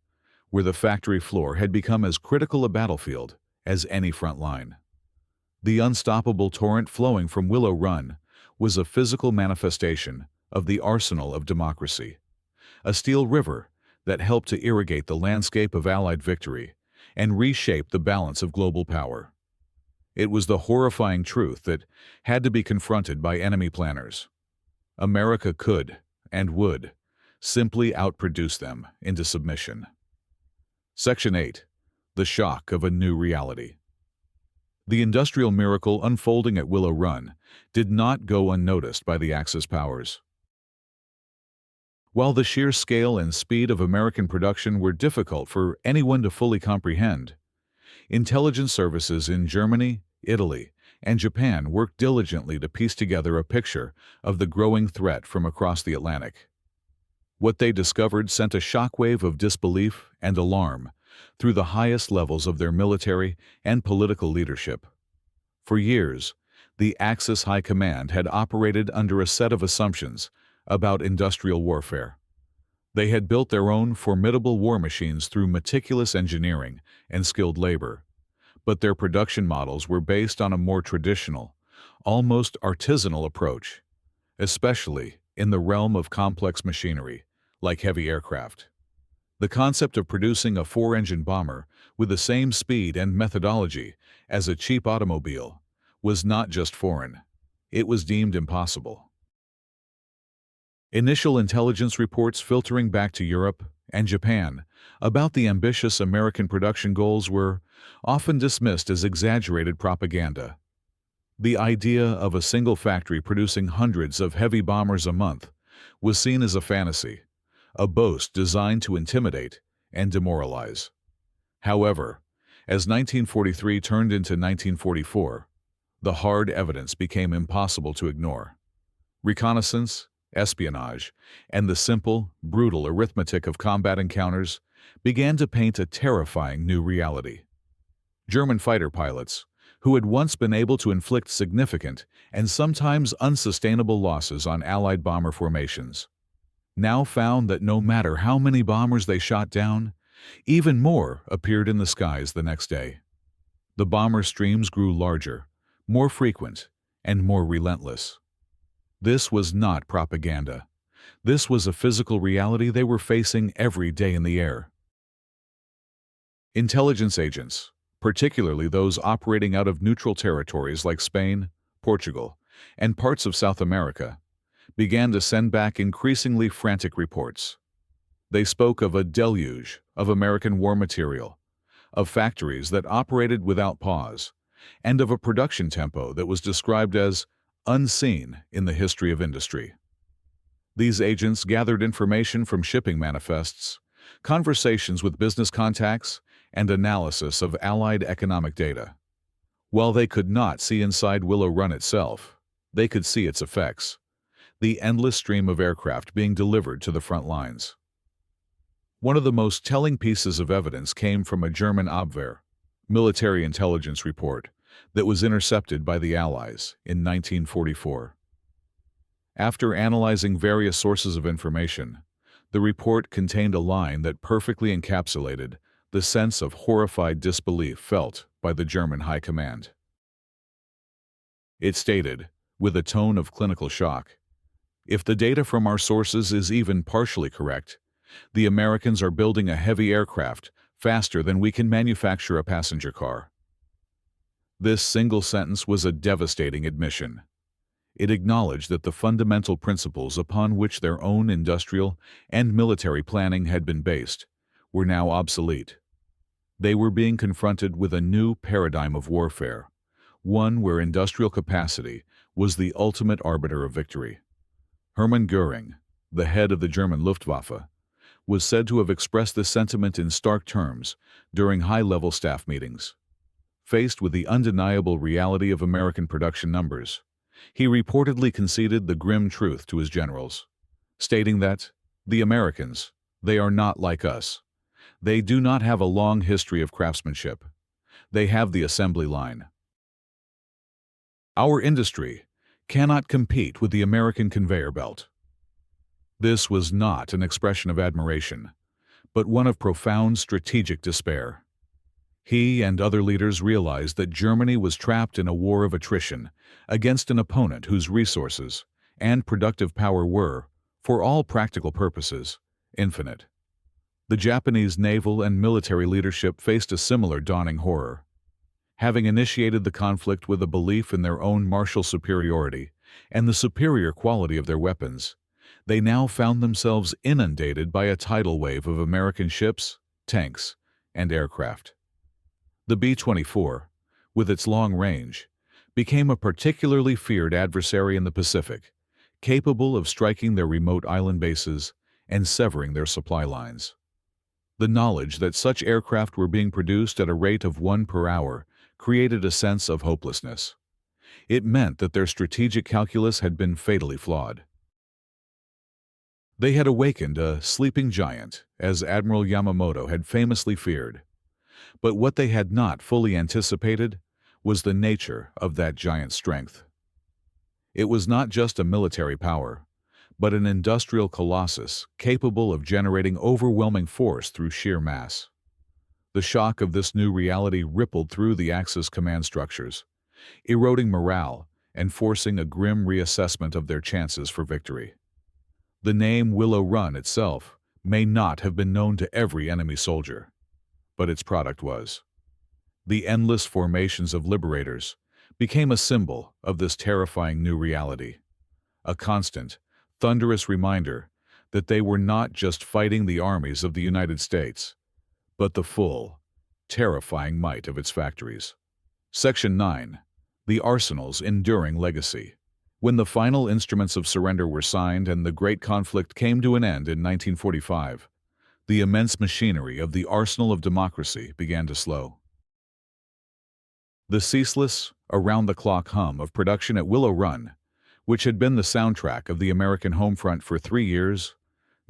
where the factory floor had become as critical a battlefield as any front line. The unstoppable torrent flowing from Willow Run was a physical manifestation of the arsenal of democracy, a steel river that helped to irrigate the landscape of Allied victory and reshape the balance of global power. It was the horrifying truth that had to be confronted by enemy planners. America could, and would, simply outproduce them into submission. Section 8. The shock of a new reality. The industrial miracle unfolding at Willow Run did not go unnoticed by the Axis powers. While the sheer scale and speed of American production were difficult for anyone to fully comprehend, intelligence services in Germany, Italy, and Japan worked diligently to piece together a picture of the growing threat from across the Atlantic. What they discovered sent a shockwave of disbelief and alarm through the highest levels of their military and political leadership. For years, the Axis High Command had operated under a set of assumptions about industrial warfare. They had built their own formidable war machines through meticulous engineering and skilled labor, but their production models were based on a more traditional, almost artisanal approach, especially in the realm of complex machinery, like heavy aircraft. The concept of producing a four-engine bomber with the same speed and methodology as a cheap automobile was not just foreign, it was deemed impossible. Initial intelligence reports filtering back to Europe and Japan about the ambitious American production goals were often dismissed as exaggerated propaganda. The idea of a single factory producing hundreds of heavy bombers a month was seen as a fantasy, a boast designed to intimidate and demoralize. However, as 1943 turned into 1944, the hard evidence became impossible to ignore. Reconnaissance, espionage, and the simple, brutal arithmetic of combat encounters began to paint a terrifying new reality. German fighter pilots, who had once been able to inflict significant and sometimes unsustainable losses on Allied bomber formations, now found that no matter how many bombers they shot down, even more appeared in the skies the next day. The bomber streams grew larger, more frequent, and more relentless. This was not propaganda. This was a physical reality they were facing every day in the air. Intelligence agents, particularly those operating out of neutral territories like Spain, Portugal, and parts of South America, began to send back increasingly frantic reports. They spoke of a deluge of American war material, of factories that operated without pause, and of a production tempo that was described as unseen in the history of industry. These agents gathered information from shipping manifests, conversations with business contacts, and analysis of Allied economic data. While they could not see inside Willow Run itself, they could see its effects, the endless stream of aircraft being delivered to the front lines. One of the most telling pieces of evidence came from a German Abwehr, military intelligence report, that was intercepted by the Allies in 1944. After analyzing various sources of information, the report contained a line that perfectly encapsulated the sense of horrified disbelief felt by the German High Command. It stated, with a tone of clinical shock, "If the data from our sources is even partially correct, the Americans are building a heavy aircraft faster than we can manufacture a passenger car. This single sentence was a devastating admission. It acknowledged that the fundamental principles upon which their own industrial and military planning had been based were now obsolete. They were being confronted with a new paradigm of warfare, one where industrial capacity was the ultimate arbiter of victory. Hermann Göring, the head of the German Luftwaffe, was said to have expressed this sentiment in stark terms during high-level staff meetings. Faced with the undeniable reality of American production numbers, he reportedly conceded the grim truth to his generals, stating that, "The Americans, they are not like us. They do not have a long history of craftsmanship. They have the assembly line. Our industry cannot compete with the American conveyor belt." This was not an expression of admiration, but one of profound strategic despair. He and other leaders realized that Germany was trapped in a war of attrition against an opponent whose resources and productive power were, for all practical purposes, infinite. The Japanese naval and military leadership faced a similar dawning horror. Having initiated the conflict with a belief in their own martial superiority and the superior quality of their weapons, they now found themselves inundated by a tidal wave of American ships, tanks, and aircraft. The B-24, with its long range, became a particularly feared adversary in the Pacific, capable of striking their remote island bases and severing their supply lines. The knowledge that such aircraft were being produced at a rate of 1 per hour created a sense of hopelessness. It meant that their strategic calculus had been fatally flawed. They had awakened a sleeping giant, as Admiral Yamamoto had famously feared. But what they had not fully anticipated was the nature of that giant's strength. It was not just a military power, but an industrial colossus capable of generating overwhelming force through sheer mass. The shock of this new reality rippled through the Axis command structures, eroding morale and forcing a grim reassessment of their chances for victory. The name Willow Run itself may not have been known to every enemy soldier, but its product was. The endless formations of liberators became a symbol of this terrifying new reality, a constant, thunderous reminder that they were not just fighting the armies of the United States, but the full, terrifying might of its factories. Section 9. The Arsenal's Enduring Legacy. When the final instruments of surrender were signed and the great conflict came to an end in 1945, the immense machinery of the arsenal of democracy began to slow. The ceaseless, around-the-clock hum of production at Willow Run, which had been the soundtrack of the American home front for 3 years,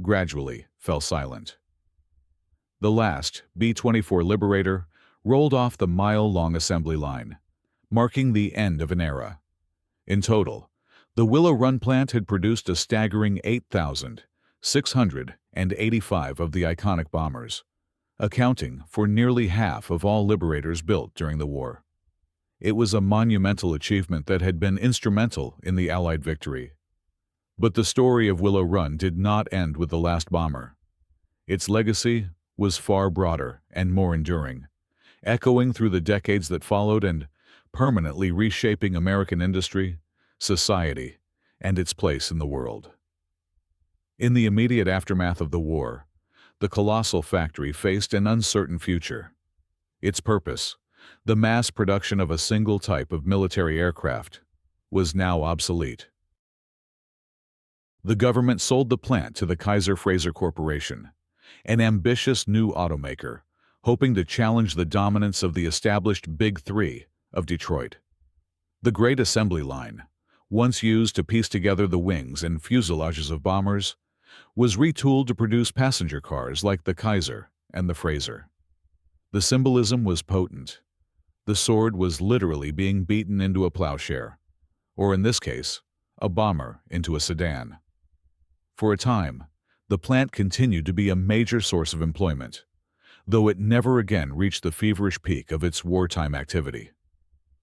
gradually fell silent. The last B-24 Liberator rolled off the mile-long assembly line, marking the end of an era. In total, the Willow Run plant had produced a staggering 8,685 of the iconic bombers, accounting for nearly half of all Liberators built during the war. It was a monumental achievement that had been instrumental in the Allied victory. But the story of Willow Run did not end with the last bomber. Its legacy was far broader and more enduring, echoing through the decades that followed and permanently reshaping American industry, society, and its place in the world. In the immediate aftermath of the war, the colossal factory faced an uncertain future. Its purpose, the mass production of a single type of military aircraft, was now obsolete. The government sold the plant to the Kaiser Frazer Corporation, an ambitious new automaker, hoping to challenge the dominance of the established Big Three of Detroit. The Great Assembly Line, once used to piece together the wings and fuselages of bombers, was retooled to produce passenger cars like the Kaiser and the Frazer. The symbolism was potent. The sword was literally being beaten into a plowshare, or in this case, a bomber into a sedan. For a time, the plant continued to be a major source of employment, though it never again reached the feverish peak of its wartime activity.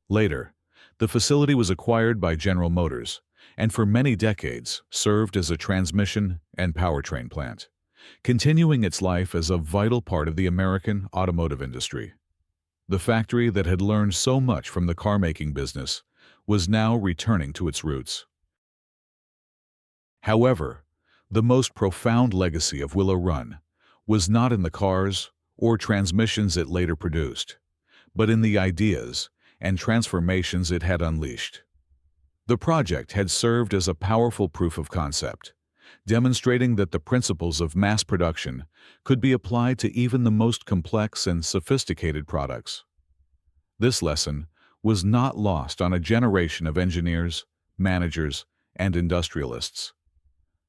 Later, the facility was acquired by General Motors and for many decades served as a transmission and powertrain plant, continuing its life as a vital part of the American automotive industry. The factory that had learned so much from the car-making business was now returning to its roots. However, the most profound legacy of Willow Run was not in the cars or transmissions it later produced, but in the ideas and transformations it had unleashed. The project had served as a powerful proof of concept, demonstrating that the principles of mass production could be applied to even the most complex and sophisticated products. This lesson was not lost on a generation of engineers, managers, and industrialists.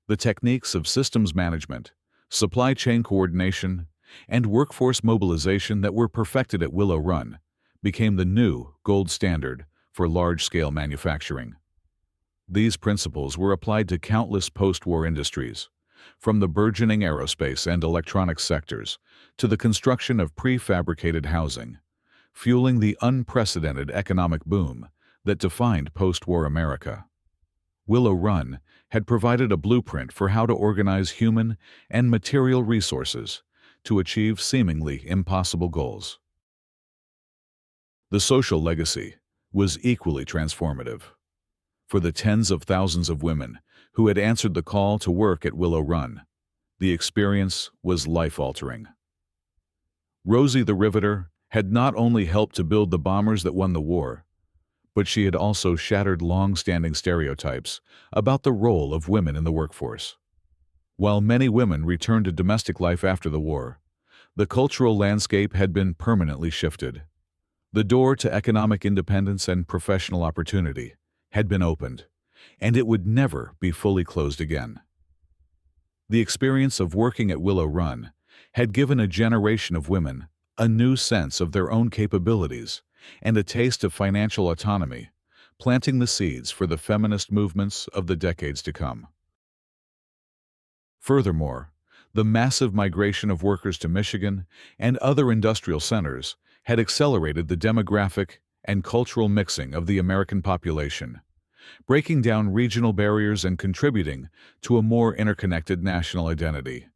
The techniques of systems management, supply chain coordination, and workforce mobilization that were perfected at Willow Run became the new gold standard for large-scale manufacturing. These principles were applied to countless post-war industries, from the burgeoning aerospace and electronics sectors to the construction of prefabricated housing, fueling the unprecedented economic boom that defined post-war America. Willow Run had provided a blueprint for how to organize human and material resources to achieve seemingly impossible goals. The social legacy was equally transformative. For the tens of thousands of women who had answered the call to work at Willow Run, the experience was life-altering. Rosie the Riveter had not only helped to build the bombers that won the war, but she had also shattered long-standing stereotypes about the role of women in the workforce. While many women returned to domestic life after the war, the cultural landscape had been permanently shifted. The door to economic independence and professional opportunity had been opened, and it would never be fully closed again. The experience of working at Willow Run had given a generation of women a new sense of their own capabilities and a taste of financial autonomy, planting the seeds for the feminist movements of the decades to come. Furthermore, the massive migration of workers to Michigan and other industrial centers had accelerated the demographic and cultural mixing of the American population, breaking down regional barriers and contributing to a more interconnected national identity.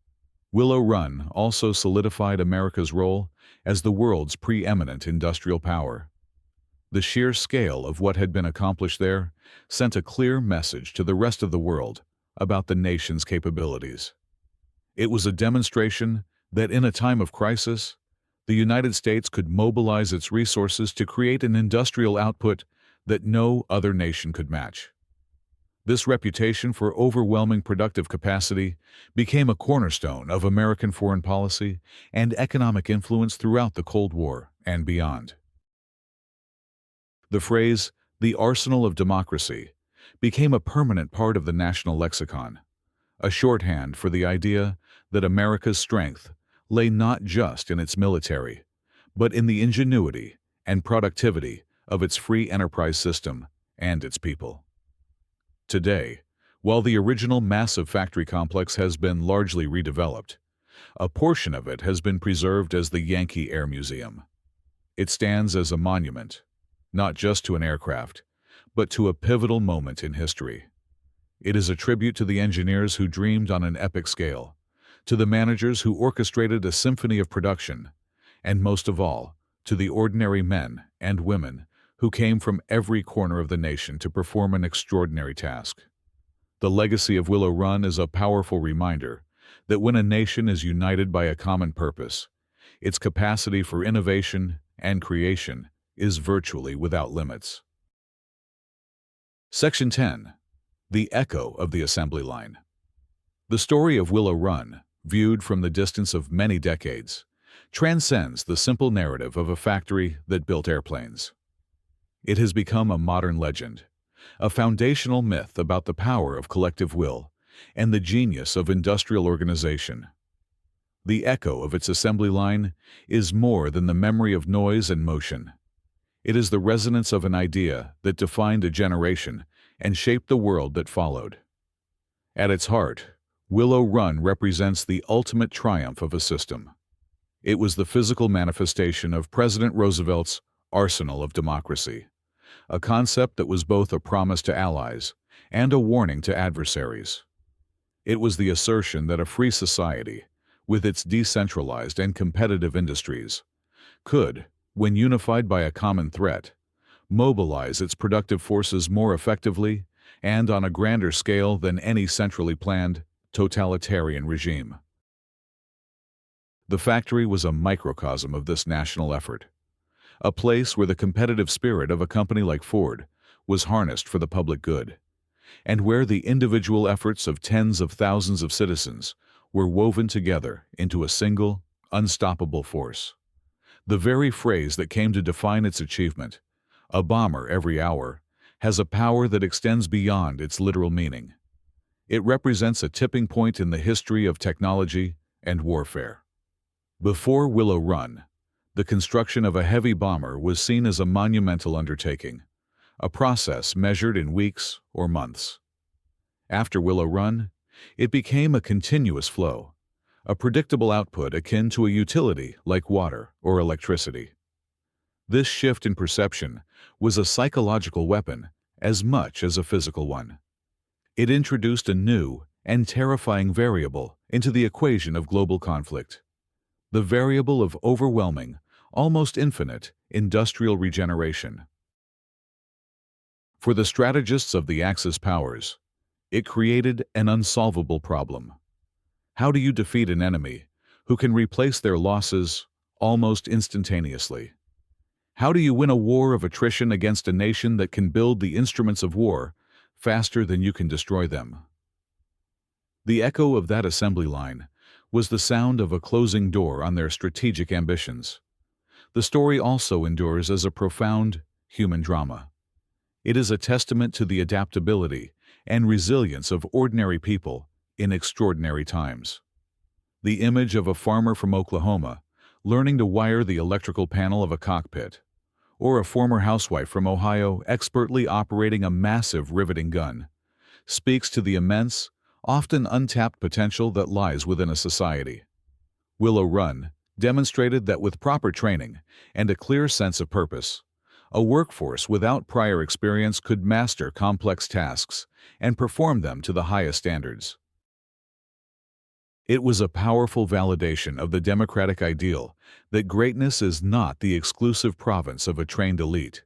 Willow Run also solidified America's role as the world's preeminent industrial power. The sheer scale of what had been accomplished there sent a clear message to the rest of the world about the nation's capabilities. It was a demonstration that in a time of crisis, the United States could mobilize its resources to create an industrial output that no other nation could match. This reputation for overwhelming productive capacity became a cornerstone of American foreign policy and economic influence throughout the Cold War and beyond. The phrase, "the arsenal of democracy," became a permanent part of the national lexicon, a shorthand for the idea that America's strength lay not just in its military, but in the ingenuity and productivity of its free enterprise system and its people. Today, while the original massive factory complex has been largely redeveloped, a portion of it has been preserved as the Yankee Air Museum. It stands as a monument, not just to an aircraft, but to a pivotal moment in history. It is a tribute to the engineers who dreamed on an epic scale, to the managers who orchestrated a symphony of production, and most of all, to the ordinary men and women who came from every corner of the nation to perform an extraordinary task. The legacy of Willow Run is a powerful reminder that when a nation is united by a common purpose, its capacity for innovation and creation is virtually without limits. Section 10. The Echo of the Assembly Line. The story of Willow Run, viewed from the distance of many decades, transcends the simple narrative of a factory that built airplanes. It has become a modern legend, a foundational myth about the power of collective will and the genius of industrial organization. The echo of its assembly line is more than the memory of noise and motion. It is the resonance of an idea that defined a generation and shaped the world that followed. At its heart, Willow Run represents the ultimate triumph of a system. It was the physical manifestation of President Roosevelt's arsenal of democracy, a concept that was both a promise to allies and a warning to adversaries. It was the assertion that a free society with its decentralized and competitive industries, could, when unified by a common threat, mobilize its productive forces more effectively and on a grander scale than any centrally planned, totalitarian regime. The factory was a microcosm of this national effort, a place where the competitive spirit of a company like Ford was harnessed for the public good, and where the individual efforts of tens of thousands of citizens were woven together into a single, unstoppable force. The very phrase that came to define its achievement, "a bomber every hour," has a power that extends beyond its literal meaning. It represents a tipping point in the history of technology and warfare. Before Willow Run, the construction of a heavy bomber was seen as a monumental undertaking, a process measured in weeks or months. After Willow Run, it became a continuous flow, a predictable output akin to a utility like water or electricity. This shift in perception was a psychological weapon as much as a physical one. It introduced a new and terrifying variable into the equation of global conflict: the variable of overwhelming, almost infinite, industrial regeneration. For the strategists of the Axis powers, it created an unsolvable problem. How do you defeat an enemy who can replace their losses almost instantaneously? How do you win a war of attrition against a nation that can build the instruments of war faster than you can destroy them? The echo of that assembly line was the sound of a closing door on their strategic ambitions. The story also endures as a profound human drama. It is a testament to the adaptability and resilience of ordinary people in extraordinary times. The image of a farmer from Oklahoma learning to wire the electrical panel of a cockpit, or a former housewife from Ohio expertly operating a massive riveting gun, speaks to the immense, often untapped potential that lies within a society. Willow Run demonstrated that with proper training and a clear sense of purpose, a workforce without prior experience could master complex tasks and perform them to the highest standards. It was a powerful validation of the democratic ideal that greatness is not the exclusive province of a trained elite,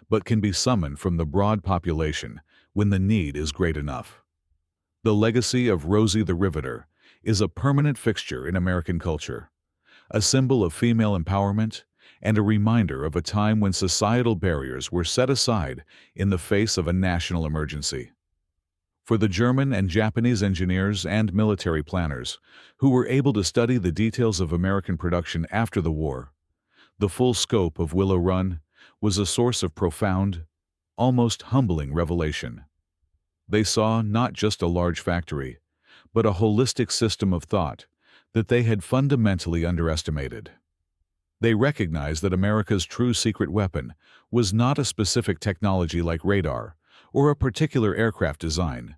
but can be summoned from the broad population when the need is great enough. The legacy of Rosie the Riveter is a permanent fixture in American culture, a symbol of female empowerment and a reminder of a time when societal barriers were set aside in the face of a national emergency. For the German and Japanese engineers and military planners who were able to study the details of American production after the war, the full scope of Willow Run was a source of profound, almost humbling revelation. They saw not just a large factory, but a holistic system of thought that they had fundamentally underestimated. They recognized that America's true secret weapon was not a specific technology like radar or a particular aircraft design,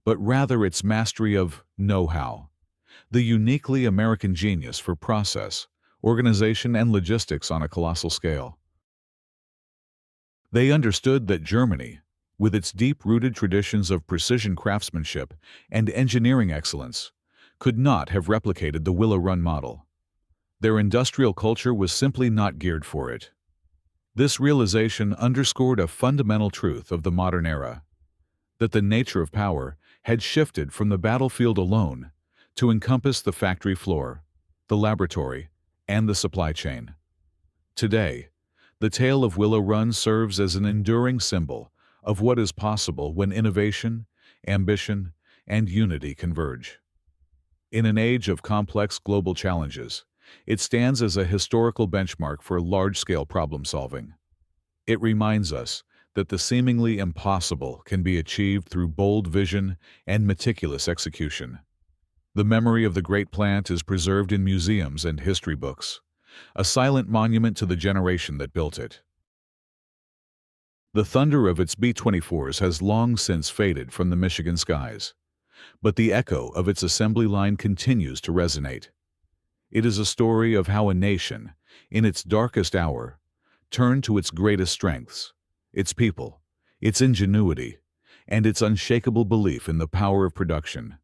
but rather its mastery of know-how, the uniquely American genius for process, organization, and logistics on a colossal scale. They understood that Germany, with its deep-rooted traditions of precision craftsmanship and engineering excellence, could not have replicated the Willow Run model. Their industrial culture was simply not geared for it. This realization underscored a fundamental truth of the modern era: that the nature of power had shifted from the battlefield alone to encompass the factory floor, the laboratory, and the supply chain. Today, the tale of Willow Run serves as an enduring symbol of what is possible when innovation, ambition, and unity converge. In an age of complex global challenges, it stands as a historical benchmark for large-scale problem-solving. It reminds us that the seemingly impossible can be achieved through bold vision and meticulous execution. The memory of the great plant is preserved in museums and history books, a silent monument to the generation that built it. The thunder of its B-24s has long since faded from the Michigan skies, but the echo of its assembly line continues to resonate. It is a story of how a nation, in its darkest hour, turned to its greatest strengths: its people, its ingenuity, and its unshakable belief in the power of production,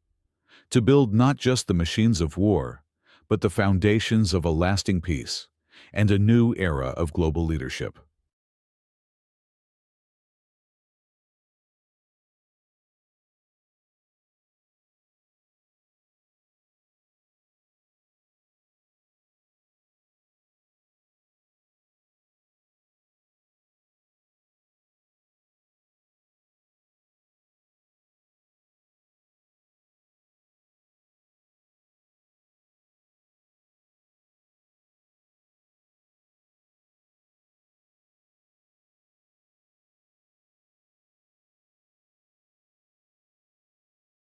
to build not just the machines of war, but the foundations of a lasting peace and a new era of global leadership.